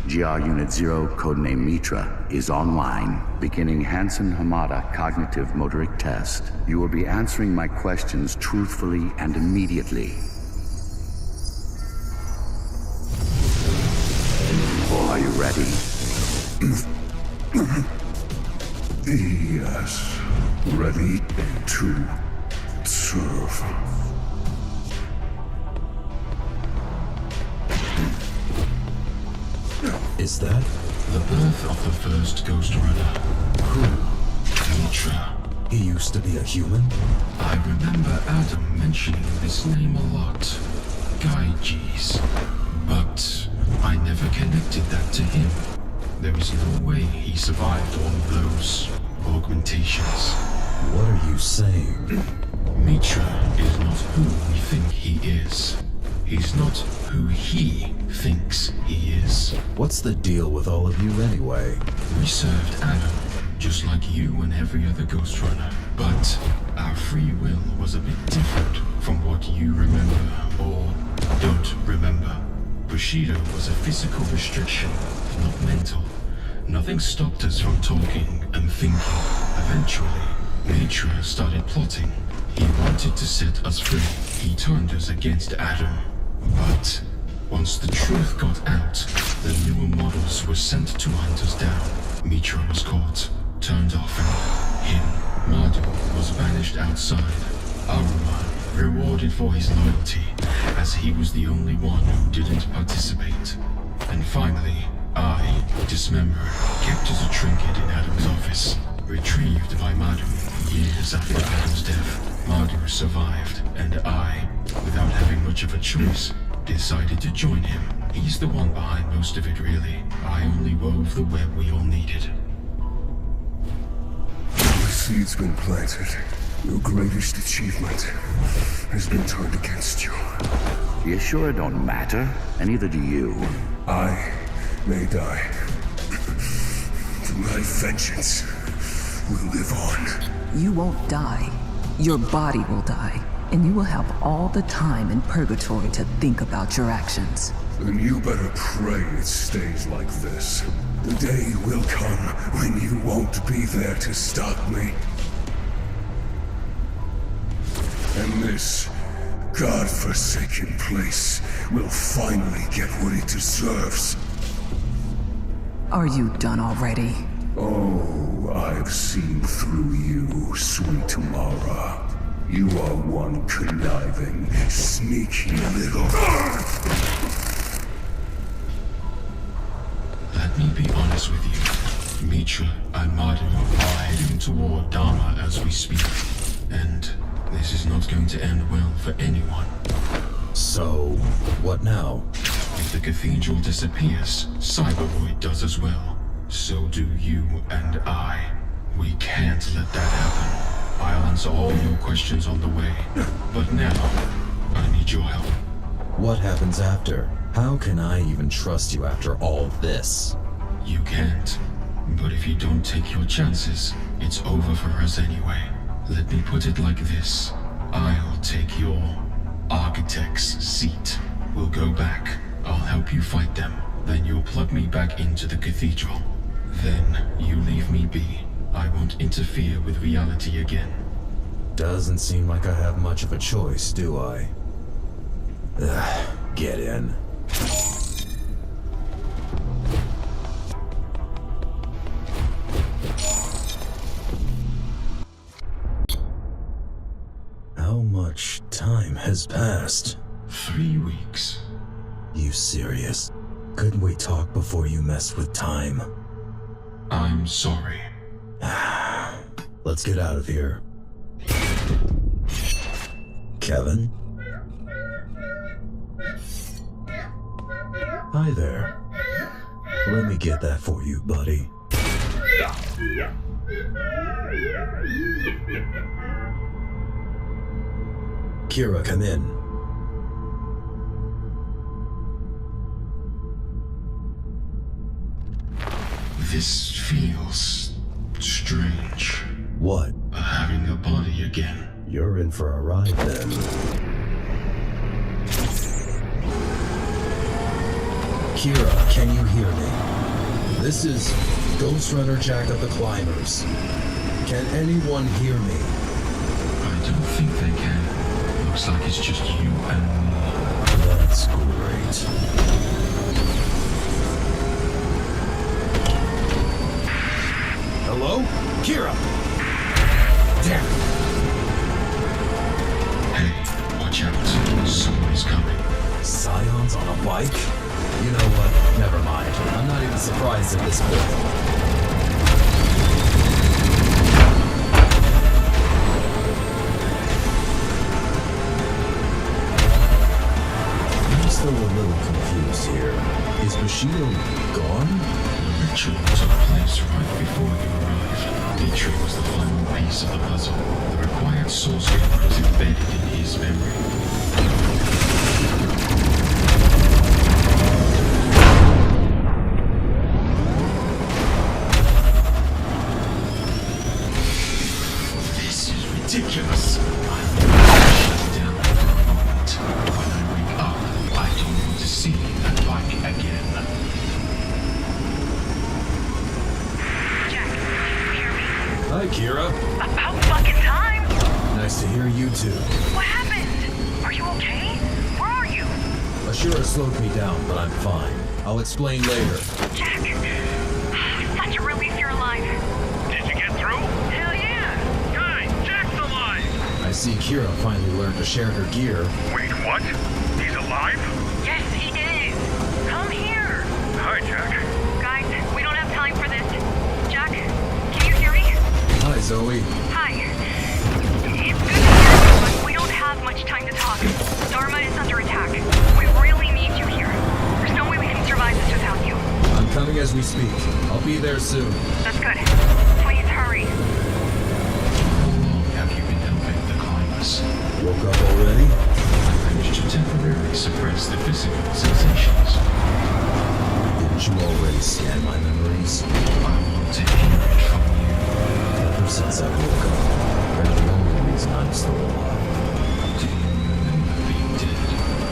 GR Unit 0, codename Mitra, is online, beginning Hansen Hamada cognitive motoric test. You will be answering my questions truthfully and immediately. Are you ready?
Yes. Ready to serve.
Is that?
The birth of the first Ghost Runner.
Who?
Mitra.
He used to be a human?
I remember Adam mentioning this name a lot. Gyges. But I never connected that to him. There is no way he survived all of those augmentations.
What are you saying?
Mitra is not who we think he is. He's not who he thinks he is.
What's the deal with all of you anyway?
We served Adam, just like you and every other Ghost Runner. But our free will was a bit different from what you remember or don't remember. Bushido was a physical restriction, not mental. Nothing stopped us from talking and thinking. Eventually, Mitra started plotting. He wanted to set us free. He turned us against Adam. But once the truth got out, the newer models were sent to hunt us down. Mitra was caught, turned off, and him, Madhu, was banished outside. Aruman rewarded for his loyalty, as he was the only one who didn't participate. And finally, I, dismembered, kept as a trinket in Adam's office, retrieved by Madhu years after Adam's death. Madhu survived, and I, without having much of a choice, decided to join him. He's the one behind most of it, really. I only wove the web we all needed.
The seed's been planted. Your greatest achievement has been turned against you.
The Ashura don't matter, and neither do you.
I may die, but my vengeance will live on.
You won't die. Your body will die, and you will have all the time in purgatory to think about your actions.
Then you better pray it stays like this. The day will come when you won't be there to stop me. And this godforsaken place will finally get what it deserves.
Are you done already?
Oh, I've seen through you, sweet Mara. You are one conniving, sneaky little...
Let me be honest with you. Mitra and Madu are heading toward Dharma as we speak. And this is not going to end well for anyone.
So, what now?
If the cathedral disappears, Cybervoid does as well. So do you and I. We can't let that happen. I'll answer all your questions on the way. But now, I need your help.
What happens after? How can I even trust you after all this?
You can't. But if you don't take your chances, it's over for us anyway. Let me put it like this. I'll take your architect's seat. We'll go back. I'll help you fight them. Then you'll plug me back into the cathedral. Then you leave me be. I won't interfere with reality again.
Doesn't seem like I have much of a choice, do I? Get in. How much time has passed?
3 weeks.
You serious? Couldn't we talk before you mess with time?
I'm sorry.
Let's get out of here. Kevin? Hi there. Let me get that for you, buddy. Kira, come in.
This feels strange.
What?
Having a body again.
You're in for a ride then. Kira, can you hear me? This is GHOSTRUNNER Jack of the Climbers. Can anyone hear me?
I don't think they can. Looks like it's just you and me.
That's great. Hello? Kira! Damn it!
Hey, watch out. Someone's coming.
Scions on a bike? You know what? Never mind. I'm not even surprised at this point. I'm still a little confused here. Is Bushido gone?
The ritual took place right before you arrived. Mitra was the final piece of the puzzle. The required source code was embedded in his memory. Ridiculous. I'm shut down for a moment. When I wake up, I don't want to see that bike again.
Jack, you hear me?
Hi, Kira.
About fucking time!
Nice to hear you too.
What happened? Are you okay? Where are you?
Ashura slowed me down, but I'm fine. I'll explain later.
Jack! Such a relief you're alive.
Did you get through?
Hell yeah!
Guys, Jack's alive!
I see Kira finally learned to share her gear.
Wait, what? He's alive?
Yes, he is! Come here!
Hi, Jack.
Guys, we don't have time for this. Jack, can you hear me?
Hi, Zoe.
Hi. It's good to hear you, but we don't have much time to talk. Dharma is under attack. We really need you here. There's no way we can survive this without you.
I'm coming as we speak. I'll be there soon.
That's good. Please hurry.
How long have you been helping the climbers?
Woke up already?
I managed to temporarily suppress the physical sensations.
Didn't you already scan my memories?
I want to hear it from you.
Ever since I woke up, they're the only reason I'm still alive.
Do you remember being dead?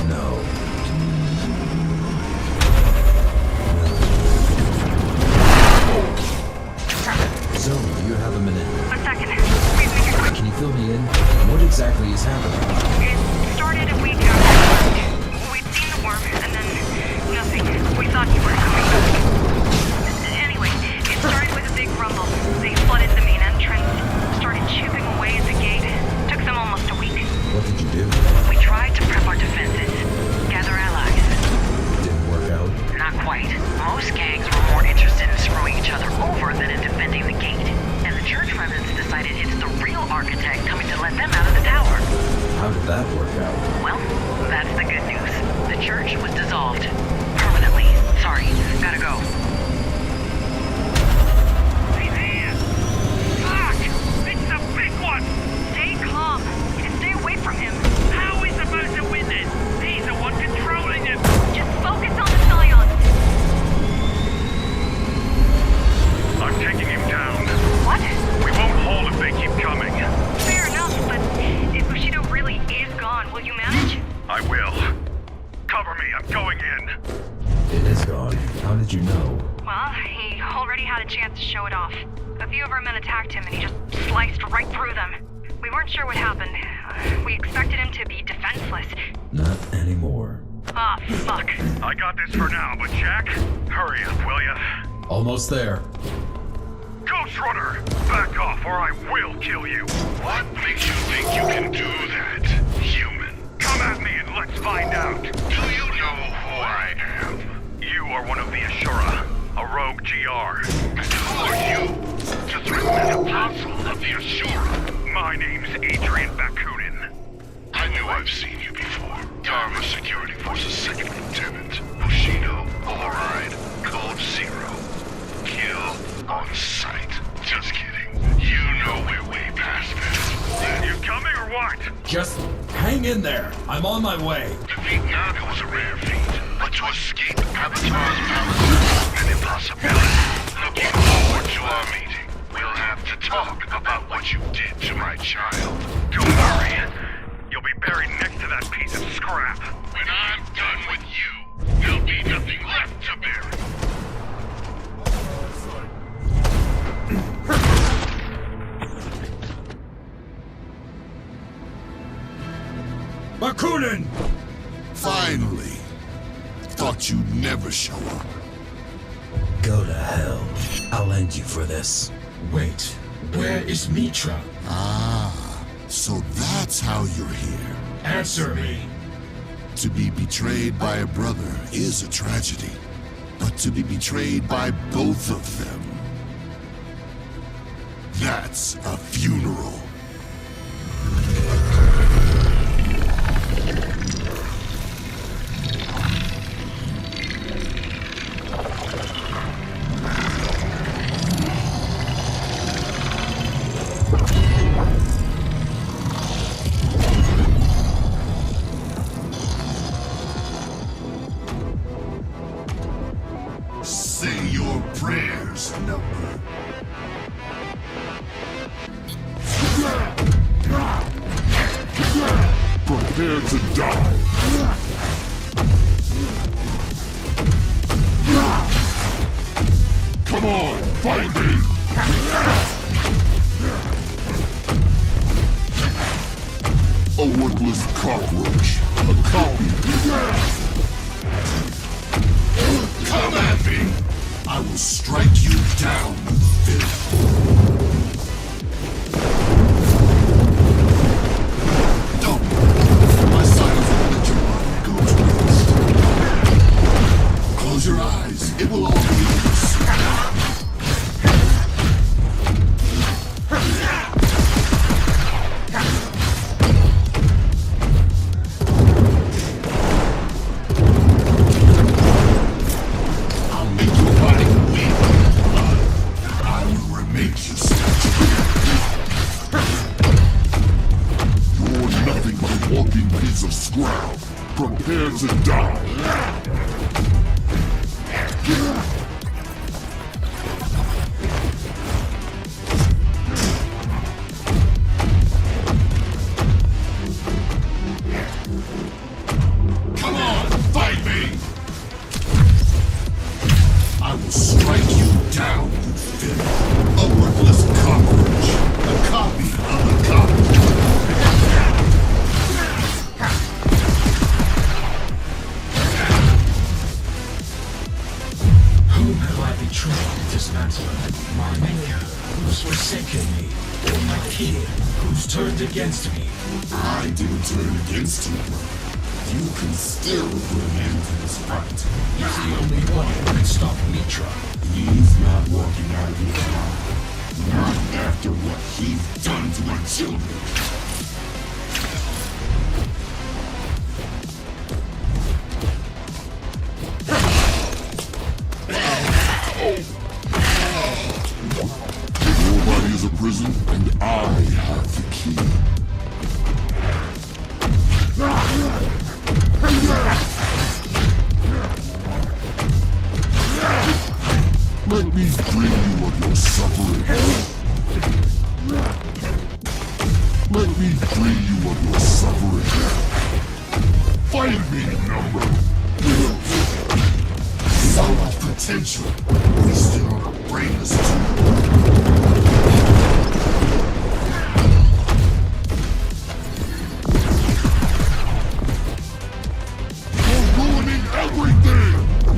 No.
Do you remember being alive?
Zoe, do you have a minute?
A second. Please make it quick.
Can you fill me in? What exactly is happening?
It started a week after. We'd seen the worm, and then nothing. We thought you were coming back.
I'm going in.
It is gone. How did you know?
Well, he already had a chance to show it off. A few of our men attacked him and he just sliced right through them. We weren't sure what happened. We expected him to be defenseless.
Not anymore.
Ah, fuck.
I got this for now, but Jack, hurry up, will ya?
Almost there.
Ghostrunner, back off or I will kill you.
What makes you think you can do that, human?
Come at me and let's find out.
Do you know who I am?
You are one of the Ashura, a rogue GR.
And who are you to threaten an apostle of the Ashura?
My name's Adrian Bakunin.
I knew I've seen you before. Dharma Security Force's second lieutenant. Bushido, override, code 0. Kill on sight. Just kidding. You know we're way past that.
You coming or what?
Just hang in there. I'm on my way.
Defeat Naga was a rare feat, but to escape Avatar's palace, an impossibility. Looking forward to our meeting. We'll have to talk about what you did to my child.
Don't worry. You'll be buried next to that piece of scrap.
When I'm done with you, there'll be nothing left to bury.
Bakunin!
Finally! Thought you'd never show up.
Go to hell. I'll end you for this.
Wait, where is Mitra?
Ah, so that's how you're here.
Answer me.
To be betrayed by a brother is a tragedy, but to be betrayed by both of them, that's a funeral. Say your prayers, number. Prepare to die. Come on, fight me! A worthless cockroach. A copy. Come at me! I will strike you down, you filth. Don't! My silence will let your body go to waste. Close your eyes. It will all be easy. Prepare to die. Come on, fight me! I will strike you down, you filth. A worthless cockroach. A copy of a copy.
Dismantling my maker, who's forsaken me, or my king, who's turned against me.
I didn't turn against you, brother. You can still put an end to this fight.
He's the only one who can stop Mitra.
He's not walking out of his mind. Not after what he's done to my children. Your body is a prison, and I have the key. Let me free you of your suffering. Let me free you of your suffering. Fight me, number. potential. We still are brainless too. You're ruining everything!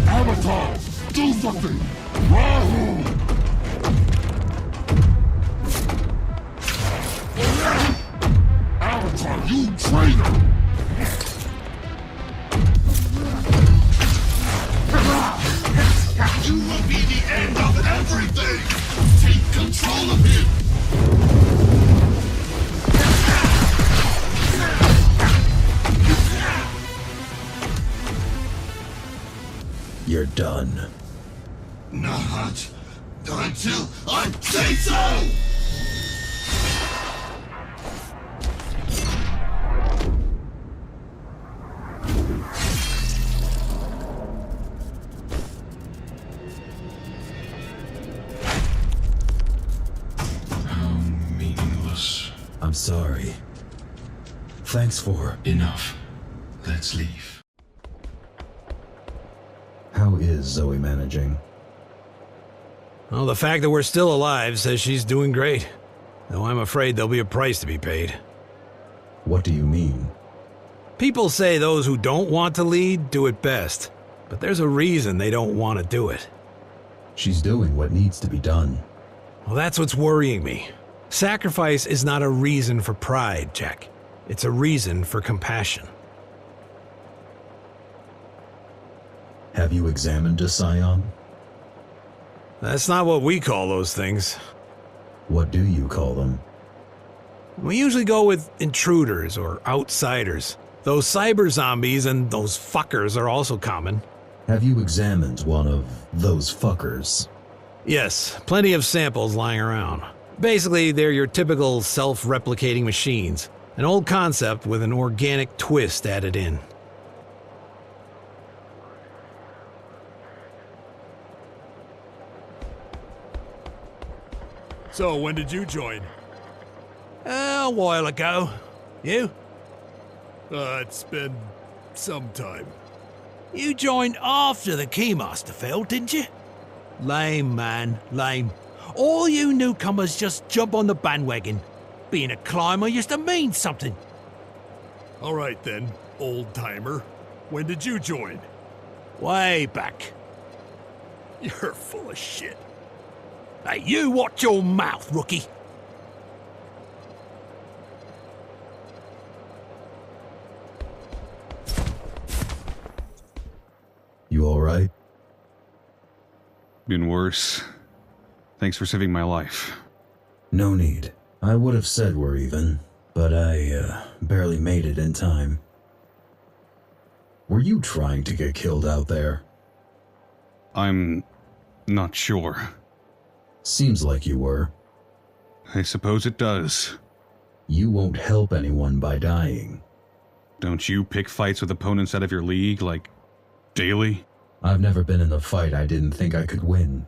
Avatar, do something! Rahul! Avatar, you traitor! You will be the end of everything! Take control of him!
You're done.
Not until I say so!
I'm sorry. Thanks for...
Enough. Let's leave.
How is Zoe managing?
Well, the fact that we're still alive says she's doing great. Though I'm afraid there'll be a price to be paid.
What do you mean?
People say those who don't want to lead do it best. But there's a reason they don't want to do it.
She's doing what needs to be done.
Well, that's what's worrying me. Sacrifice is not a reason for pride, Jack. It's a reason for compassion.
Have you examined a scion?
That's not what we call those things.
What do you call them?
We usually go with intruders or outsiders. Those cyber zombies and those fuckers are also common.
Have you examined one of those fuckers?
Yes, plenty of samples lying around. Basically, they're your typical self-replicating machines. An old concept with an organic twist added in.
So, when did you join?
A while ago. You?
It's been some time.
You joined after the Keymaster fell, didn't you? Lame, man, lame. All you newcomers just jump on the bandwagon. Being a climber used to mean something.
All right then, old-timer. When did you join?
Way back.
You're full of shit.
Hey, you watch your mouth, rookie.
You alright?
Been worse. Thanks for saving my life.
No need. I would have said we're even, but I barely made it in time. Were you trying to get killed out there?
I'm not sure.
Seems like you were.
I suppose it does.
You won't help anyone by dying.
Don't you pick fights with opponents out of your league, like, daily?
I've never been in a fight I didn't think I could win.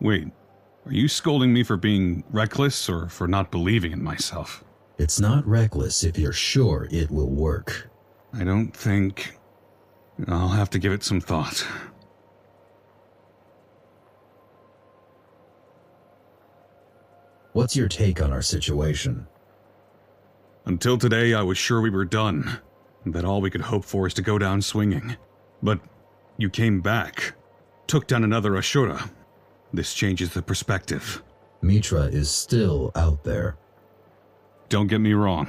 Wait, are you scolding me for being reckless or for not believing in myself?
It's not reckless if you're sure it will work.
I don't think... I'll have to give it some thought.
What's your take on our situation?
Until today, I was sure we were done, and that all we could hope for is to go down swinging. But you came back, took down another Ashura. This changes the perspective.
Mitra is still out there.
Don't get me wrong.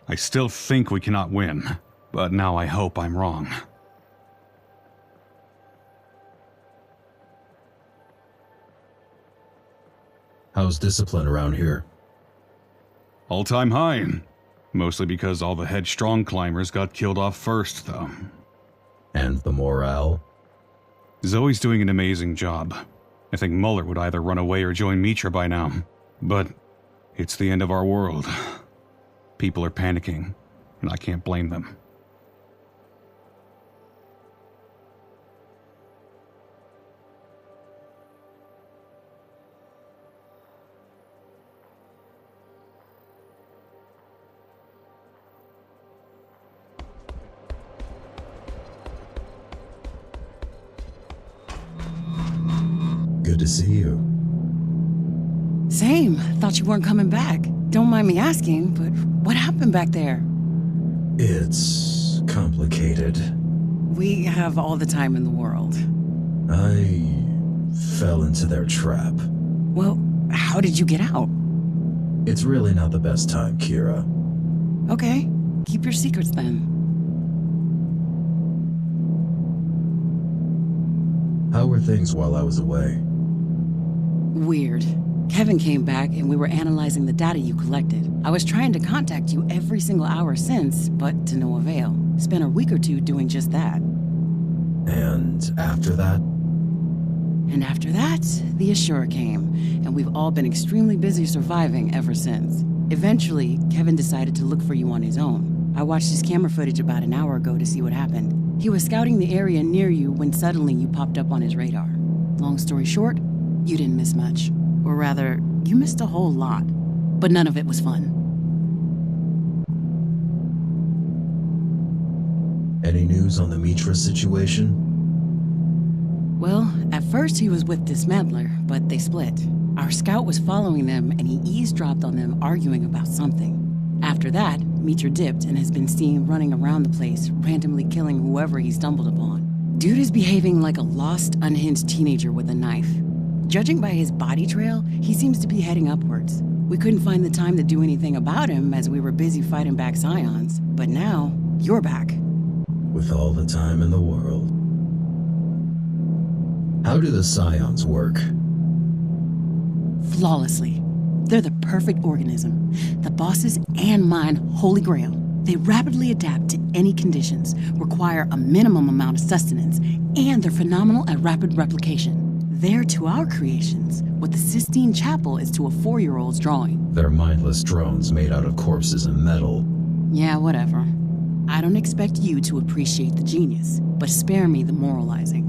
I still think we cannot win, but now I hope I'm wrong.
How's discipline around here?
All-time high. Mostly because all the headstrong climbers got killed off first, though.
And the morale?
Zoe's doing an amazing job. I think Muller would either run away or join Mitra by now. But it's the end of our world. People are panicking, and I can't blame them.
Good to see you.
Same. Thought you weren't coming back. Don't mind me asking, but what happened back there?
It's complicated.
We have all the time in the world.
I fell into their trap.
Well, how did you get out?
It's really not the best time, Kira.
Okay, keep your secrets then.
How were things while I was away?
Weird. Kevin came back and we were analyzing the data you collected. I was trying to contact you every single hour since, but to no avail. Spent a week or two doing just that.
And after that?
And after that, the Assure came, and we've all been extremely busy surviving ever since. Eventually, Kevin decided to look for you on his own. I watched his camera footage about an hour ago to see what happened. He was scouting the area near you when suddenly you popped up on his radar. Long story short, you didn't miss much. Or rather, you missed a whole lot. But none of it was fun.
Any news on the Mitra situation?
Well, at first he was with Dismantler, but they split. Our scout was following them and he eavesdropped on them arguing about something. After that, Mitra dipped and has been seen running around the place, randomly killing whoever he stumbled upon. Dude is behaving like a lost, unhinged teenager with a knife. Judging by his body trail, he seems to be heading upwards. We couldn't find the time to do anything about him as we were busy fighting back Scions, but now, you're back.
With all the time in the world. How do the Scions work?
Flawlessly. They're the perfect organism. The boss's and mine holy grail. They rapidly adapt to any conditions, require a minimum amount of sustenance, and they're phenomenal at rapid replication. They're to our creations what the Sistine Chapel is to a 4-year-old's drawing.
They're mindless drones made out of corpses and metal.
Yeah, whatever. I don't expect you to appreciate the genius, but spare me the moralizing.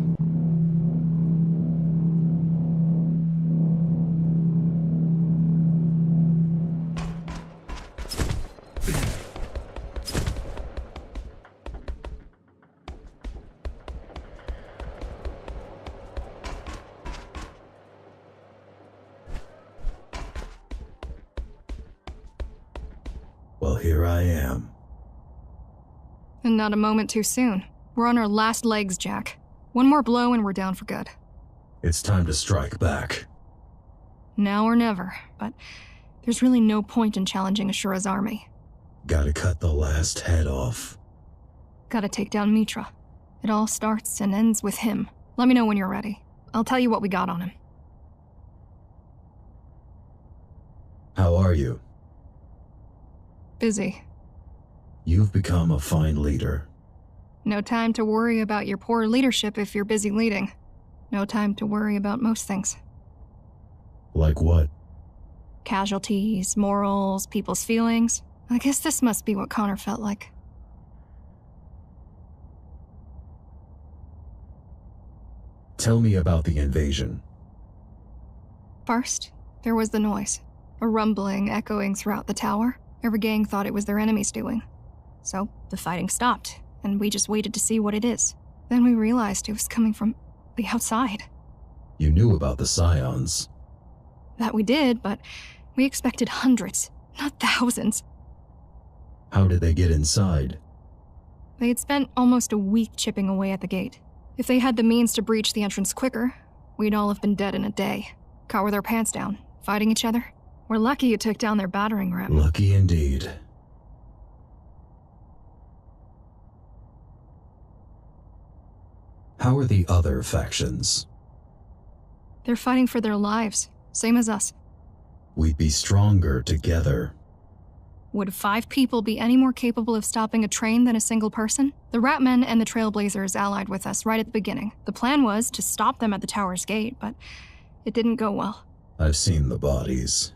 Well, here I am.
And not a moment too soon. We're on our last legs, Jack. One more blow and we're down for good.
It's time to strike back.
Now or never, but there's really no point in challenging Ashura's army.
Gotta cut the last head off.
Gotta take down Mitra. It all starts and ends with him. Let me know when you're ready. I'll tell you what we got on him.
How are you?
Busy.
You've become a fine leader.
No time to worry about your poor leadership if you're busy leading. No time to worry about most things.
Like what?
Casualties, morals, people's feelings. I guess this must be what Connor felt like.
Tell me about the invasion.
First, there was the noise. A rumbling echoing throughout the tower. Every gang thought it was their enemies doing. So, the fighting stopped, and we just waited to see what it is. Then we realized it was coming from the outside.
You knew about the Scions.
That we did, but we expected hundreds, not thousands.
How did they get inside?
They had spent almost a week chipping away at the gate. If they had the means to breach the entrance quicker, we'd all have been dead in a day. Caught with our pants down, fighting each other. We're lucky you took down their battering ram.
Lucky indeed. How are the other factions?
They're fighting for their lives, same as us.
We'd be stronger together.
Would 5 people be any more capable of stopping a train than a single person? The Ratmen and the Trailblazers allied with us right at the beginning. The plan was to stop them at the tower's gate, but it didn't go well.
I've seen the bodies.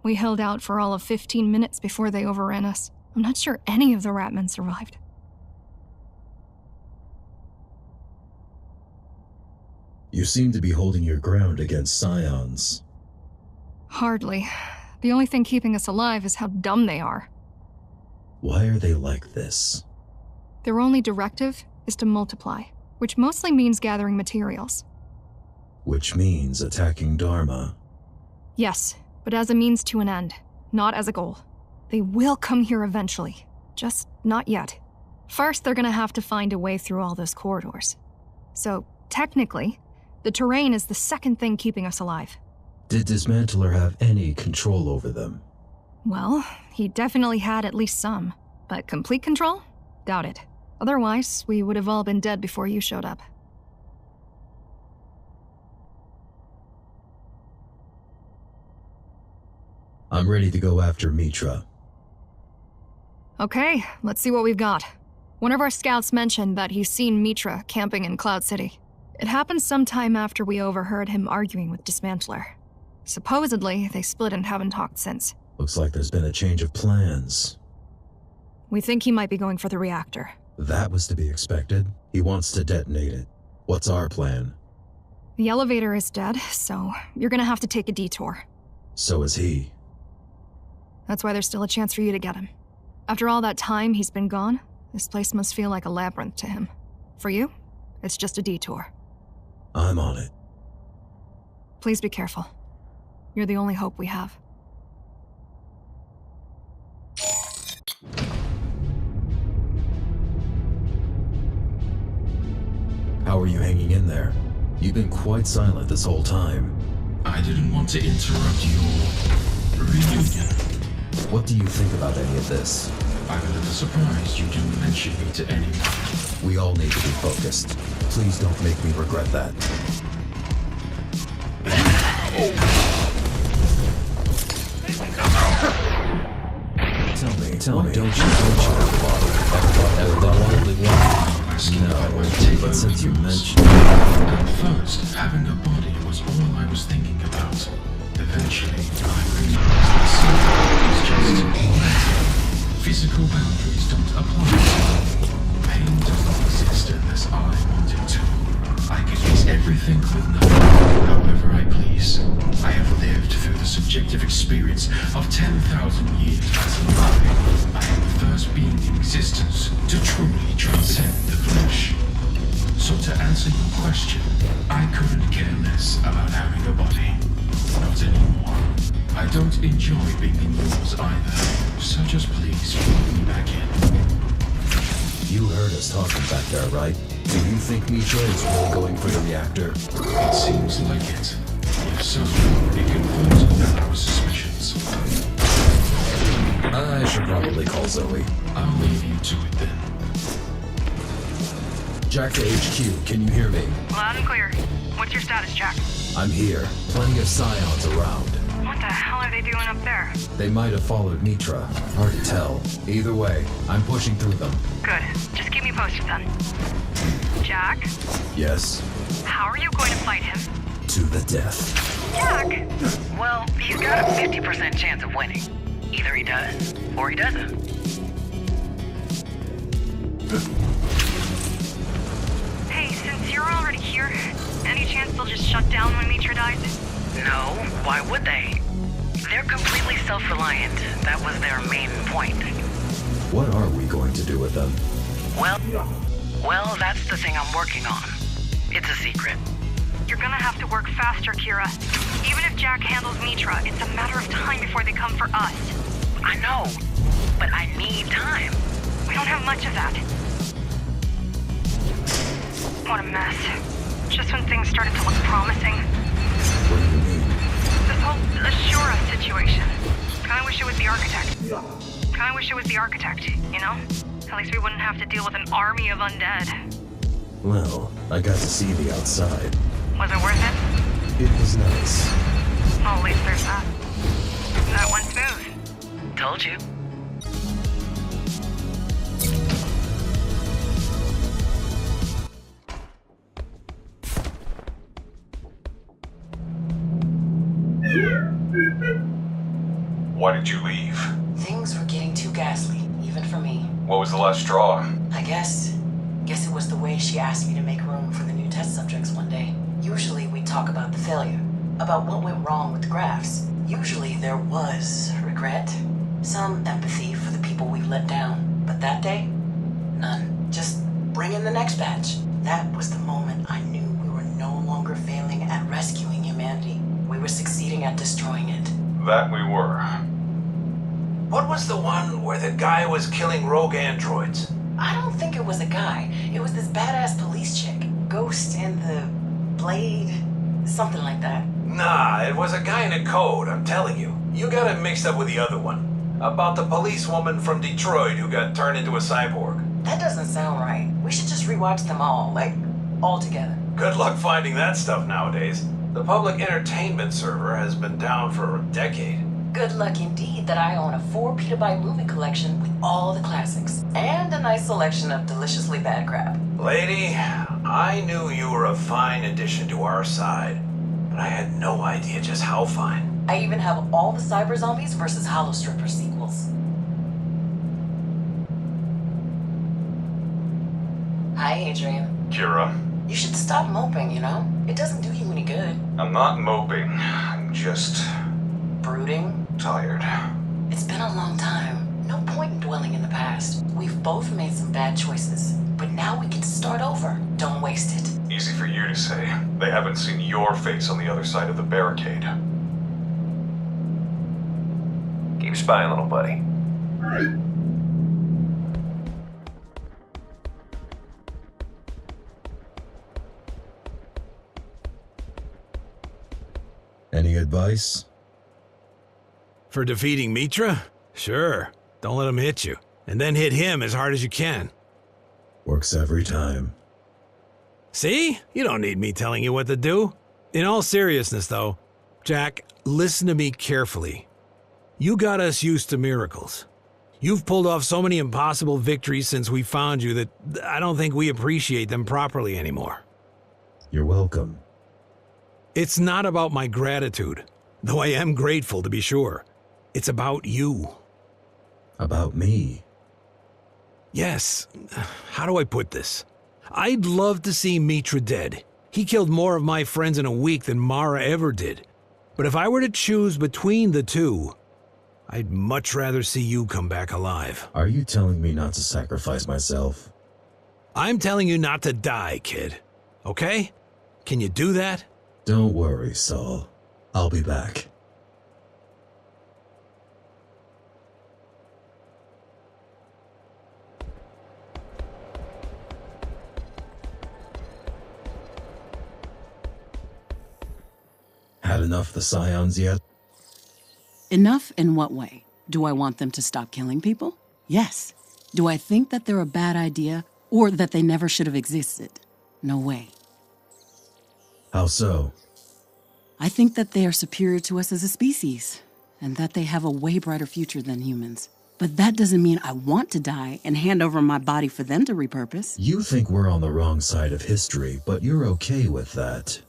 We held out for all of 15 minutes before they overran us. I'm not sure any of the Ratmen survived.
You seem to be holding your ground against Scions.
Hardly. The only thing keeping us alive is how dumb they are.
Why are they like this?
Their only directive is to multiply, which mostly means gathering materials.
Which means attacking Dharma.
Yes, but as a means to an end, not as a goal. They will come here eventually, just not yet. First, they're gonna have to find a way through all those corridors. So, technically, the terrain is the second thing keeping us alive.
Did Dismantler have any control over them?
Well, he definitely had at least some, but complete control? Doubt it. Otherwise, we would have all been dead before you showed up.
I'm ready to go after Mitra.
Okay, let's see what we've got. One of our scouts mentioned that he's seen Mitra camping in Cloud City. It happened sometime after we overheard him arguing with Dismantler. Supposedly, they split and haven't talked since.
Looks like there's been a change of plans.
We think he might be going for the reactor.
That was to be expected. He wants to detonate it. What's our plan?
The elevator is dead, so you're gonna have to take a detour.
So is he.
That's why there's still a chance for you to get him. After all that time he's been gone, this place must feel like a labyrinth to him. For you, it's just a detour.
I'm on it.
Please be careful. You're the only hope we have.
How are you hanging in there? You've been quite silent this whole time.
I didn't want to interrupt your reunion.
What do you think about any of this?
I'm a little surprised you didn't mention me to anyone.
We all need to be focused. Please don't make me regret that. Tell me, don't you everybody No, but since you mentioned
At first, having a body was all I was thinking about. Eventually, I realized that something is just mental. Physical boundaries don't apply. Pain does not exist unless I want it to. I can use everything with nothing, however I please. I have lived through the subjective experience of 10,000 years as a life. I am the first being in existence to truly transcend the flesh. So to answer your question, I couldn't care less about having a body. Not anymore. I don't enjoy being in yours either, so just please bring me back in.
You heard us talking back there, right? Do you think Mitra is really going for the reactor?
It seems like it. If so, it confirms our suspicions.
I should probably call Zoe.
I'll leave you to it then.
Jack to HQ, can you hear me?
Loud and clear. What's your status, Jack?
I'm here. Plenty of scions around.
What the hell are they doing up there?
They might have followed Mitra. Hard to tell. Either way, I'm pushing through them.
Good. Just keep me posted then. Jack?
Yes?
How are you going to fight him?
To the death.
Jack!
Well, he's got a 50% chance of winning. Either he does, or he doesn't.
Hey, since you're already here, any chance they'll just shut down when Mitra dies?
No, why would they? They're completely self-reliant. That was their main point.
What are we going to do with them?
Well, that's the thing I'm working on. It's a secret.
You're gonna have to work faster, Kira. Even if Jack handles Mitra, it's a matter of time before they come for us.
I know, but I need time.
We don't have much of that. What a mess. Just when things started to look promising.
What do you mean?
This whole Ashura situation. Kinda wish it was the architect. You know? At least we wouldn't have to deal with an army of undead.
Well, I got to see the outside.
Was it worth it?
It was nice.
Well, at least there's that. That went smooth.
Told you.
Why did you leave?
Things were getting too ghastly, even for me.
What was the last straw?
I guess it was the way she asked me to make room for the new test subjects one day. Usually we talk about the failure, about what went wrong with the graphs. Usually there was regret, some empathy for the people we've let down. But that day, none. Just bring in the next batch. That was the moment I knew we were no longer failing at rescue. rescuing humanity. We were succeeding at destroying it.
That we were.
What was the one where the guy was killing rogue androids?
I don't think it was a guy. It was this badass police chick. Ghost and the Blade, something like that.
Nah, it was a guy in a code, I'm telling you. You got it mixed up with the other one. About the policewoman from Detroit who got turned into a cyborg.
That doesn't sound right. We should just rewatch them all, like, all together.
Good luck finding that stuff nowadays. The public entertainment server has been down for a decade.
Good luck indeed that I own a 4 petabyte movie collection with all the classics. And a nice selection of deliciously bad crap.
Lady, I knew you were a fine addition to our side, but I had no idea just how fine.
I even have all the Cyber Zombies vs. Hollow Stripper sequels. Hi, Adrian.
Kira.
You should stop moping, you know? It doesn't do you any good.
I'm not moping. I'm just...
brooding?
Tired.
It's been a long time. No point in dwelling in the past. We've both made some bad choices. But now we get to start over. Don't waste it.
Easy for you to say. They haven't seen your face on the other side of the barricade.
Keep spying, little buddy.
Any advice?
For defeating Mitra? Sure. Don't let him hit you. And then hit him as hard as you can.
Works every time.
See? You don't need me telling you what to do. In all seriousness, though, Jack, listen to me carefully. You got us used to miracles. You've pulled off so many impossible victories since we found you that I don't think we appreciate them properly anymore.
You're welcome.
It's not about my gratitude, though I am grateful to be sure. It's about you.
About me?
Yes. How do I put this? I'd love to see Mitra dead. He killed more of my friends in a week than Mara ever did. But if I were to choose between the two, I'd much rather see you come back alive.
Are you telling me not to sacrifice myself?
I'm telling you not to die, kid. Okay? Can you do that?
Don't worry, Saul. I'll be back. Had enough of the Scions yet?
Enough in what way? Do I want them to stop killing people? Yes. Do I think that they're a bad idea or that they never should have existed? No way.
How so?
I think that they are superior to us as a species, and that they have a way brighter future than humans. But that doesn't mean I want to die and hand over my body for them to repurpose.
You think we're on the wrong side of history, but you're okay with that.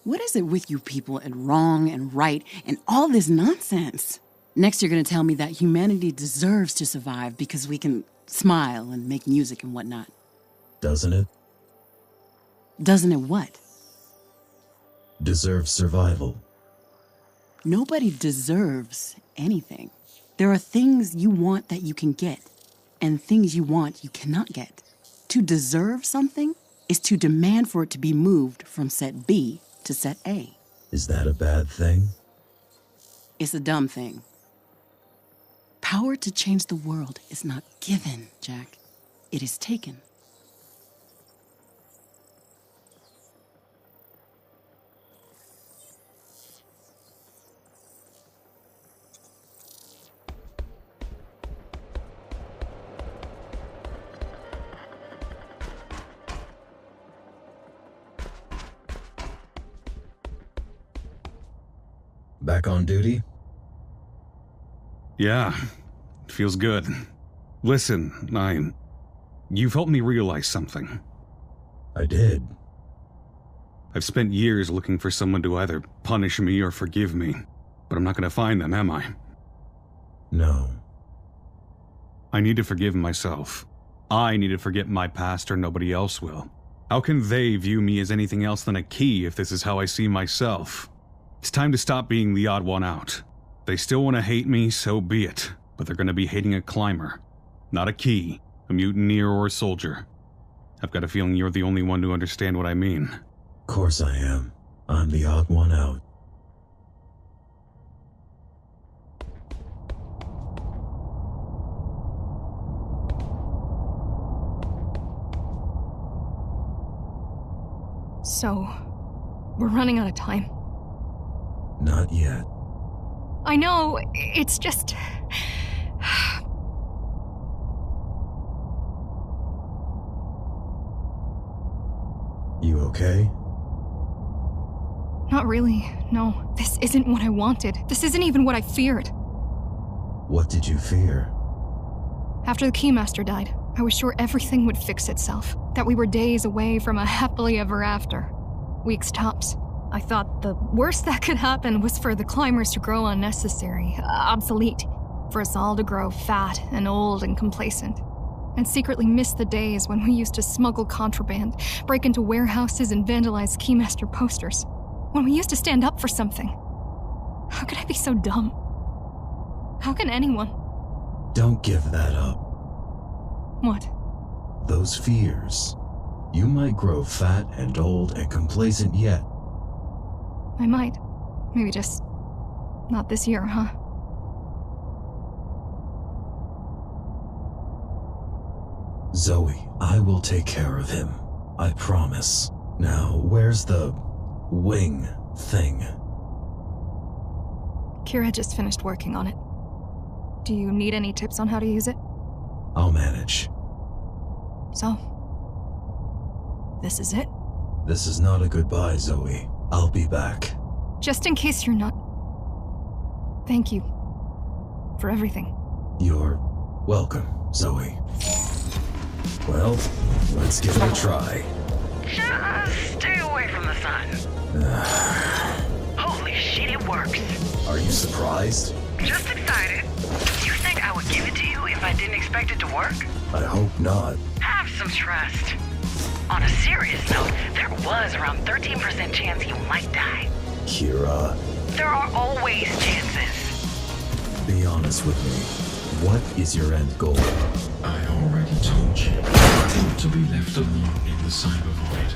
What is it with you people and wrong and right and all this nonsense? Next, you're going to tell me that humanity deserves to survive because we can smile and make music and whatnot.
Doesn't it?
Doesn't it what?
Deserves survival.
Nobody deserves anything. There are things you want that you can get, and things you want you cannot get. To deserve something is to demand for it to be moved from set B to set A.
Is that a bad thing?
It's a dumb thing. Power to change the world is not given, Jack. It is taken.
Back on duty?
Yeah, it feels good. Listen, you've helped me realize something.
I did.
I've spent years looking for someone to either punish me or forgive me, but I'm not going to find them, am I?
No.
I need to forgive myself. I need to forget my past or nobody else will. How can they view me as anything else than a key if this is how I see myself? It's time to stop being the odd one out. They still want to hate me, so be it. But they're going to be hating a climber, not a key, a mutineer, or a soldier. I've got a feeling you're the only one to understand what I mean.
Of course I am. I'm the odd one out.
So, we're running out of time.
Not yet.
I know, it's just...
You okay?
Not really, no. This isn't what I wanted. This isn't even what I feared.
What did you fear?
After the Keymaster died, I was sure everything would fix itself. That we were days away from a happily ever after. Weeks tops. I thought the worst that could happen was for the climbers to grow unnecessary, obsolete. For us all to grow fat and old and complacent. And secretly miss the days when we used to smuggle contraband, break into warehouses and vandalize Keymaster posters. When we used to stand up for something. How could I be so dumb? How can anyone?
Don't give that up.
What?
Those fears. You might grow fat and old and complacent yet.
I might. Maybe just not this year, huh?
Zoe, I will take care of him. I promise. Now, where's the wing thing?
Kira just finished working on it. Do you need any tips on how to use it?
I'll manage.
So, this is it?
This is not a goodbye, Zoe. I'll be back.
Just in case you're not. Thank you. For everything.
You're welcome, Zoe. Well, let's give it a try.
Just stay away from the sun. Holy shit, it works.
Are you surprised?
Just excited. You think I would give it to you if I didn't expect it to work?
I hope not.
Have some trust. On a serious note, there was around 13% chance you might die.
Kira.
There are always chances.
Be honest with me. What is your end goal?
I already told you not to be left alone in the cyber void.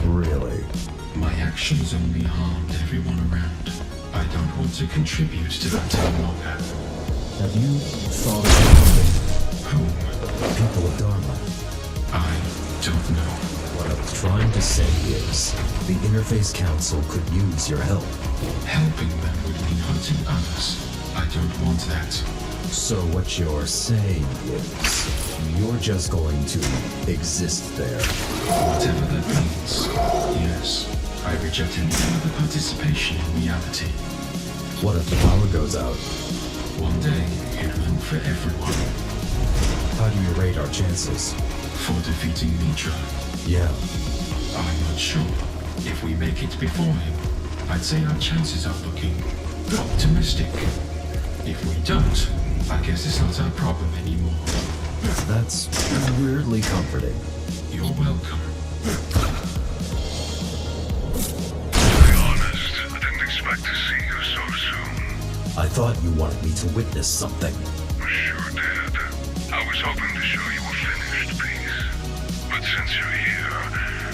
Really?
My actions only harmed everyone around. I don't want to contribute to that any longer.
Have you thought of something?
Whom?
People of Dharma.
I don't know.
What I was trying to say is, the Interface Council could use your help.
Helping them would mean hunting others. I don't want that.
So what you're saying is, you're just going to exist there.
Whatever that means, yes. I reject any further participation in reality.
What if the power goes out?
One day, it will for everyone.
How do you rate our chances?
For defeating Mitra?
Yeah.
I'm not sure. If we make it before him, I'd say our chances are looking optimistic. If we don't, I guess it's not our problem anymore.
That's weirdly comforting.
You're welcome.
To be honest, I didn't expect to see you so soon.
I thought you wanted me to witness something.
I sure did. I was hoping to show you a finished piece. But since you're here,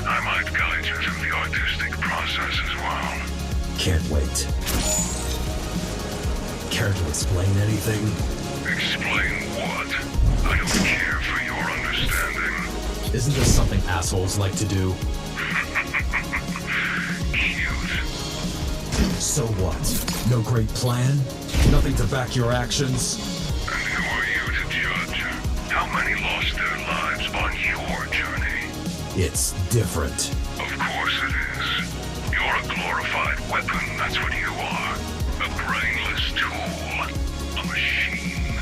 I might guide you through the artistic process as well.
Can't wait. Care to explain anything?
Explain what? I don't care for your understanding.
Isn't this something assholes like to do?
Cute.
So what? No great plan? Nothing to back your actions?
And who are you to judge? How many lost their lives on your journey?
It's different.
Of course it is. You're a glorified weapon, that's what you are. A brainless tool. A machine.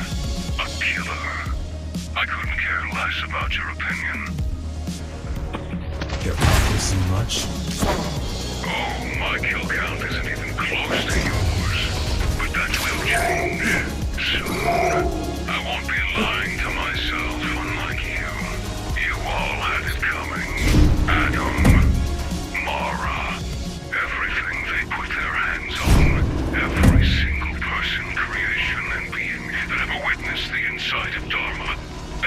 A killer. I couldn't care less about your opinion.
Hypocrisy much?
Oh, my kill count isn't even close to yours. But that will change. Soon. I won't be lying to myself, unlike you. You all had it coming. Adam. Mara. Everything they put their hands on. Every single person, creation, and being that ever witnessed the inside of Dharma.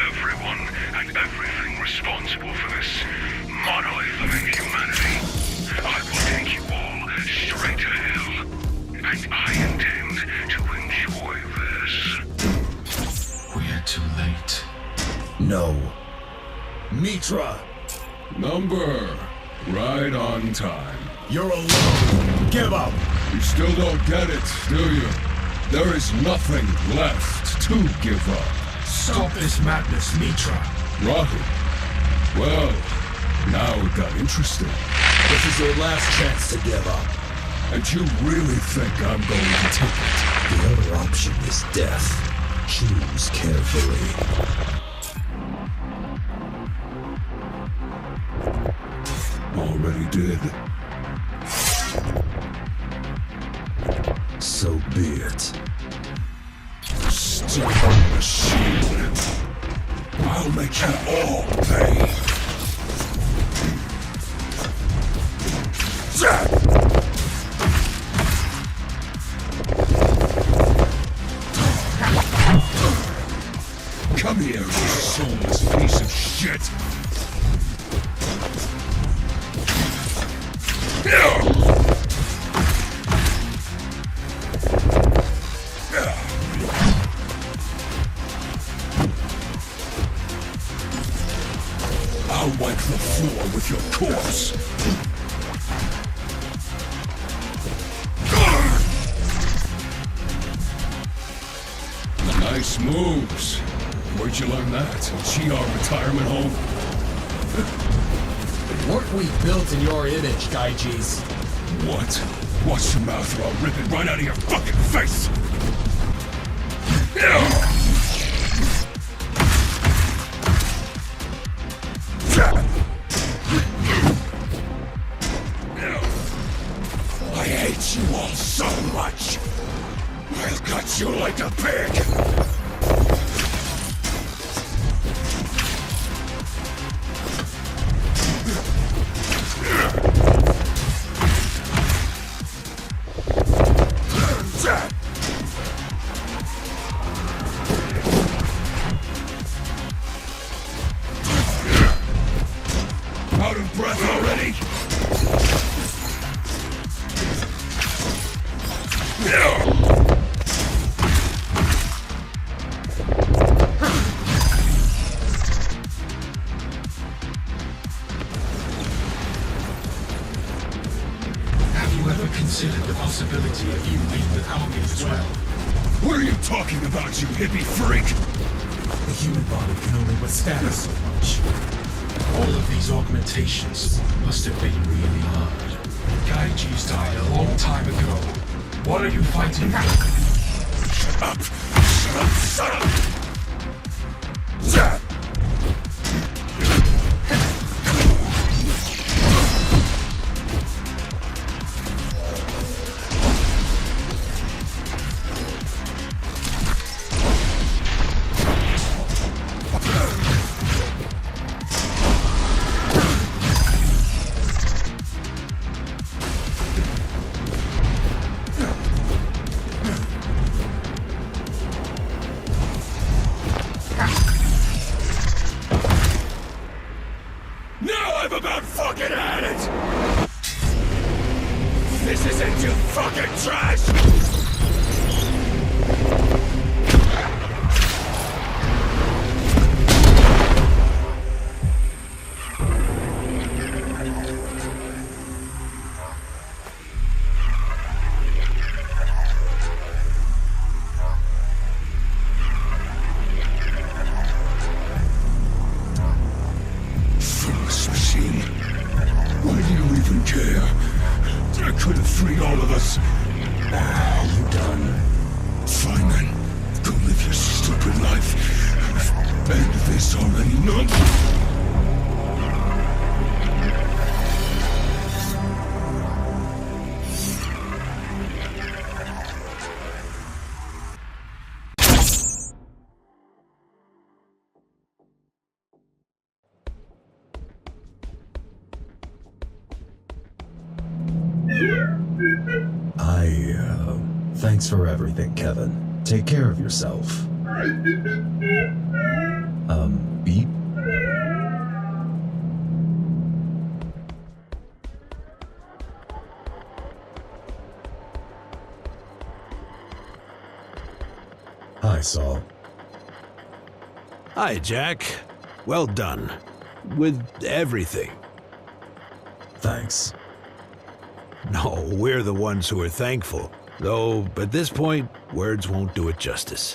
Everyone and everything responsible for this monolith of inhumanity. I will take you all
Mitra! Number. Right on time.
You're alone. Give up.
You still don't get it, do you? There is nothing left to give up.
Stop this madness, Mitra.
Rahu. Well, now it got interesting.
This is your last chance to give up.
And you really think I'm going to take it?
The other option is death. Choose carefully.
Already did.
So be it.
Stupid machine. I'll make you all pay. Come here, you soulless piece of shit. I'll wipe the floor with your corpse. Nice moves. Where'd you learn that? GR retirement home?
Weren't we built in your image, Gaijis?
What? Watch your mouth or I'll rip it right out of your fucking face! I hate you all so much! I'll cut you like a pig! Out of breath already?
Have you ever considered the possibility of you being without me as well?
What are you talking about, you hippie freak?
The human body can only withstand so much.
All of these augmentations must have been really hard. Gaijis died a long time ago. What are you fighting for?
Shut up! Shut up! Shut up! Now I've about fucking had it! This isn't you fucking trash! Machine. Why do you even care? I could have freed all of us. You done? Fine then. Go live your stupid life. I've begged this already, no?
Thanks for everything, Kevin. Take care of yourself. Beep? Hi, Saul.
Hi, Jack. Well done. with everything.
Thanks.
No, we're the ones who are thankful. Though, at this point, words won't do it justice.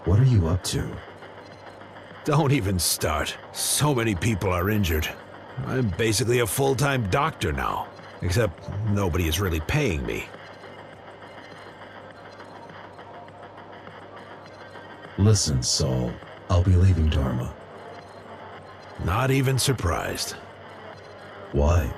What are you up to?
Don't even start. So many people are injured. I'm basically a full-time doctor now. Except nobody is really paying me.
Listen, Saul. I'll be leaving Dharma.
Not even surprised.
Why?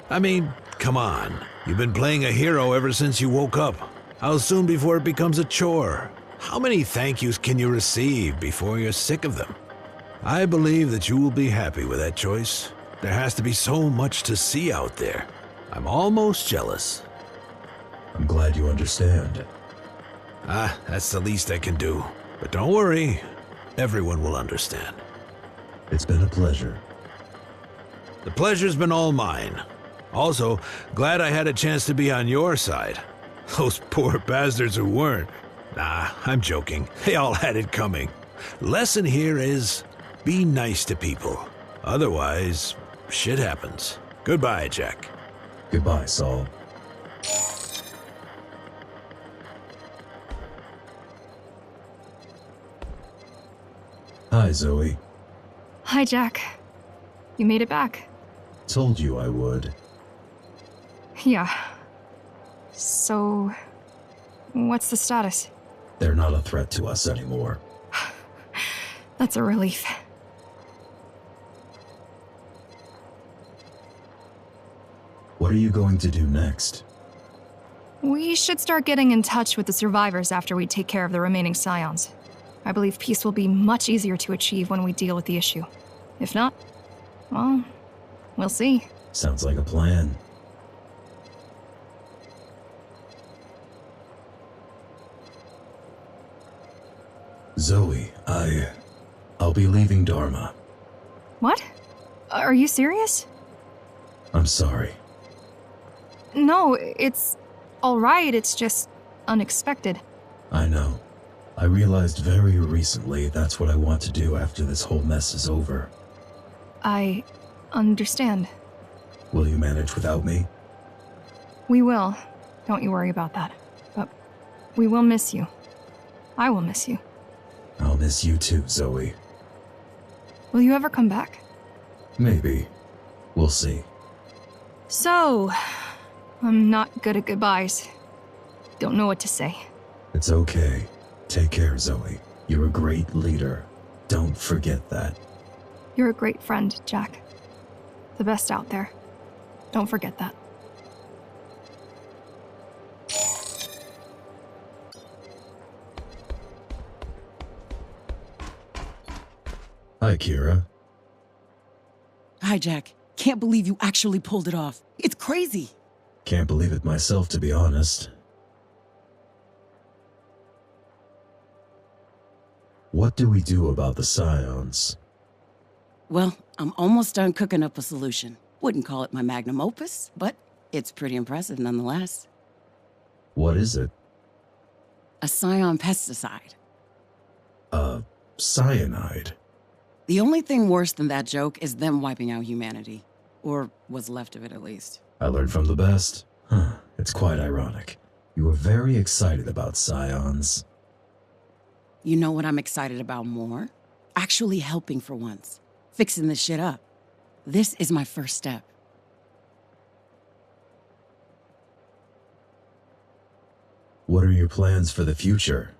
I mean, come on. You've been playing a hero ever since you woke up. How soon before it becomes a chore? How many thank yous can you receive before you're sick of them? I believe that you will be happy with that choice. There has to be so much to see out there. I'm almost jealous.
I'm glad you understand.
That's the least I can do. But don't worry, everyone will understand.
It's been a pleasure.
The pleasure's been all mine. Also, glad I had a chance to be on your side. Those poor bastards who weren't. Nah, I'm joking. They all had it coming. Lesson here is, be nice to people. Otherwise, shit happens. Goodbye, Jack.
Goodbye, Saul. Hi, Zoe.
Hi, Jack. You made it back.
Told you I would.
Yeah. So, what's the status?
They're not a threat to us anymore.
That's a relief.
What are you going to do next?
We should start getting in touch with the survivors after we take care of the remaining Scions. I believe peace will be much easier to achieve when we deal with the issue. If not, well, we'll see.
Sounds like a plan. Zoe, I'll be leaving Dharma.
What? Are you serious?
I'm sorry.
No, it's all right. It's just unexpected.
I know. I realized very recently that's what I want to do after this whole mess is over.
I understand.
Will you manage without me?
We will. Don't you worry about that. But we will miss you. I will miss you.
I'll miss you too, Zoe.
Will you ever come back?
Maybe. We'll see.
So, I'm not good at goodbyes. Don't know what to say.
It's okay. Take care, Zoe. You're a great leader. Don't forget that.
You're a great friend, Jack. The best out there. Don't forget that.
Hi, Kira.
Hi, Jack. Can't believe you actually pulled it off. It's crazy.
Can't believe it myself, to be honest. What do we do about the Scions?
Well, I'm almost done cooking up a solution. Wouldn't call it my magnum opus, but it's pretty impressive nonetheless.
What is it?
A Scion pesticide.
Cyanide.
The only thing worse than that joke is them wiping out humanity. Or what's left of it, at least.
I learned from the best. It's quite ironic. You were very excited about Scions.
You know what I'm excited about more? Actually helping for once. Fixing this shit up. This is my first step.
What are your plans for the future?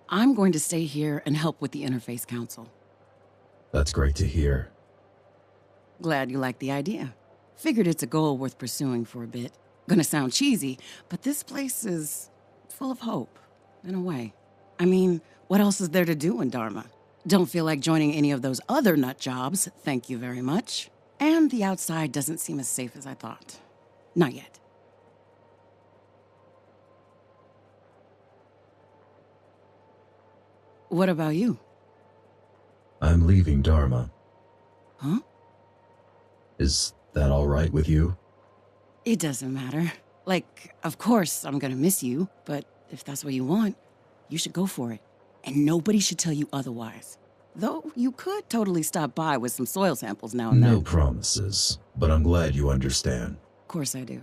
I'm going to stay here and help with the Interface Council.
That's great to hear.
Glad you like the idea. Figured it's a goal worth pursuing for a bit. Gonna sound cheesy, but this place is full of hope, in a way. I mean, what else is there to do in Dharma? Don't feel like joining any of those other nut jobs, thank you very much. And the outside doesn't seem as safe as I thought. Not yet. What about you?
I'm leaving Dharma.
Huh?
Is that all right with you?
It doesn't matter. Like, of course I'm gonna miss you, but if that's what you want, you should go for it. And nobody should tell you otherwise. Though you could totally stop by with some soil samples now and then.
No promises, but I'm glad you understand.
Of course I do.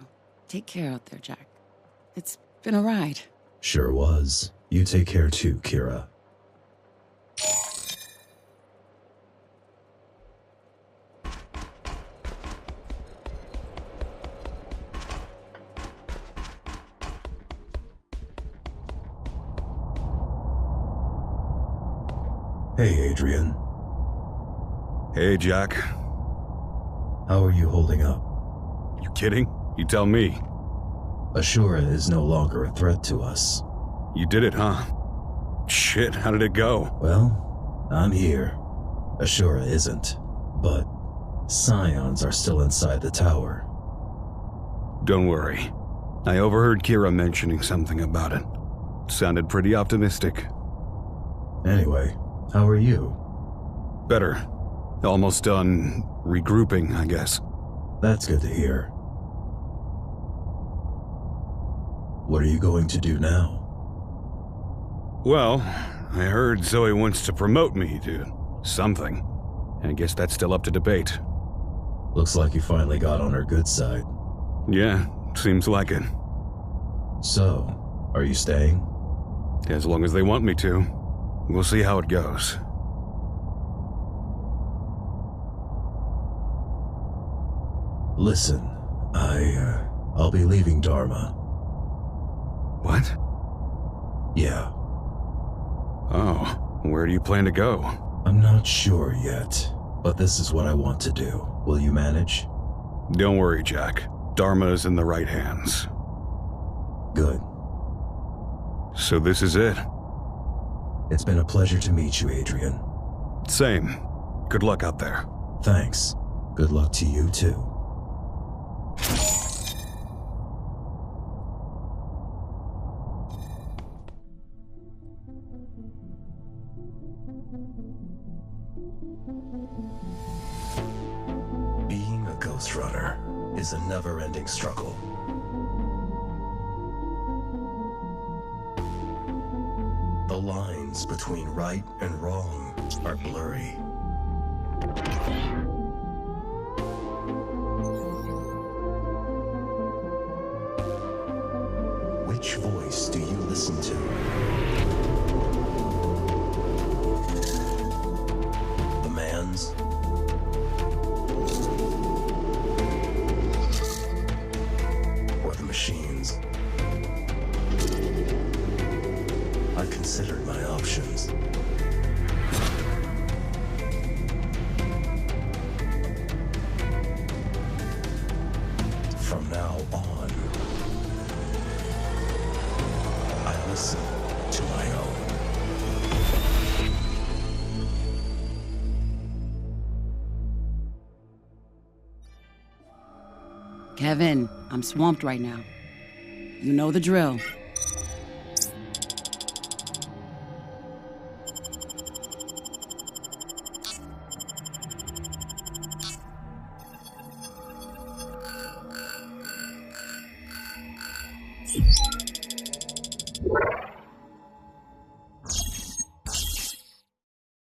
Take care out there, Jack. It's been a ride.
Sure was. You take care too, Kira. Hey, Adrian.
Hey, Jack.
How are you holding up?
You kidding? You tell me.
Ashura is no longer a threat to us.
You did it, huh? Shit, how did it go?
Well, I'm here. Ashura isn't, but Scions are still inside the tower.
Don't worry. I overheard Kira mentioning something about it. Sounded pretty optimistic.
Anyway, how are you?
Better. Almost done regrouping, I guess.
That's good to hear. What are you going to do now?
Well, I heard Zoe wants to promote me to something. I guess that's still up to debate.
Looks like you finally got on her good side.
Yeah, seems like it.
So, are you staying?
As long as they want me to. We'll see how it goes.
Listen, I'll be leaving Dharma.
What?
Yeah.
Oh, where do you plan to go?
I'm not sure yet, but this is what I want to do. Will you manage?
Don't worry, Jack. Dharma is in the right hands.
Good.
So this is it?
It's been a pleasure to meet you, Adrian.
Same. Good luck out there.
Thanks. Good luck to you, too. Being a Ghost Runner is a never-ending struggle. The lines between right and wrong are blurry. Which voice do you listen to? The man's? Or the machine's? I considered my options. From now on, I listen to my own.
Kevin, I'm swamped right now. You know the drill.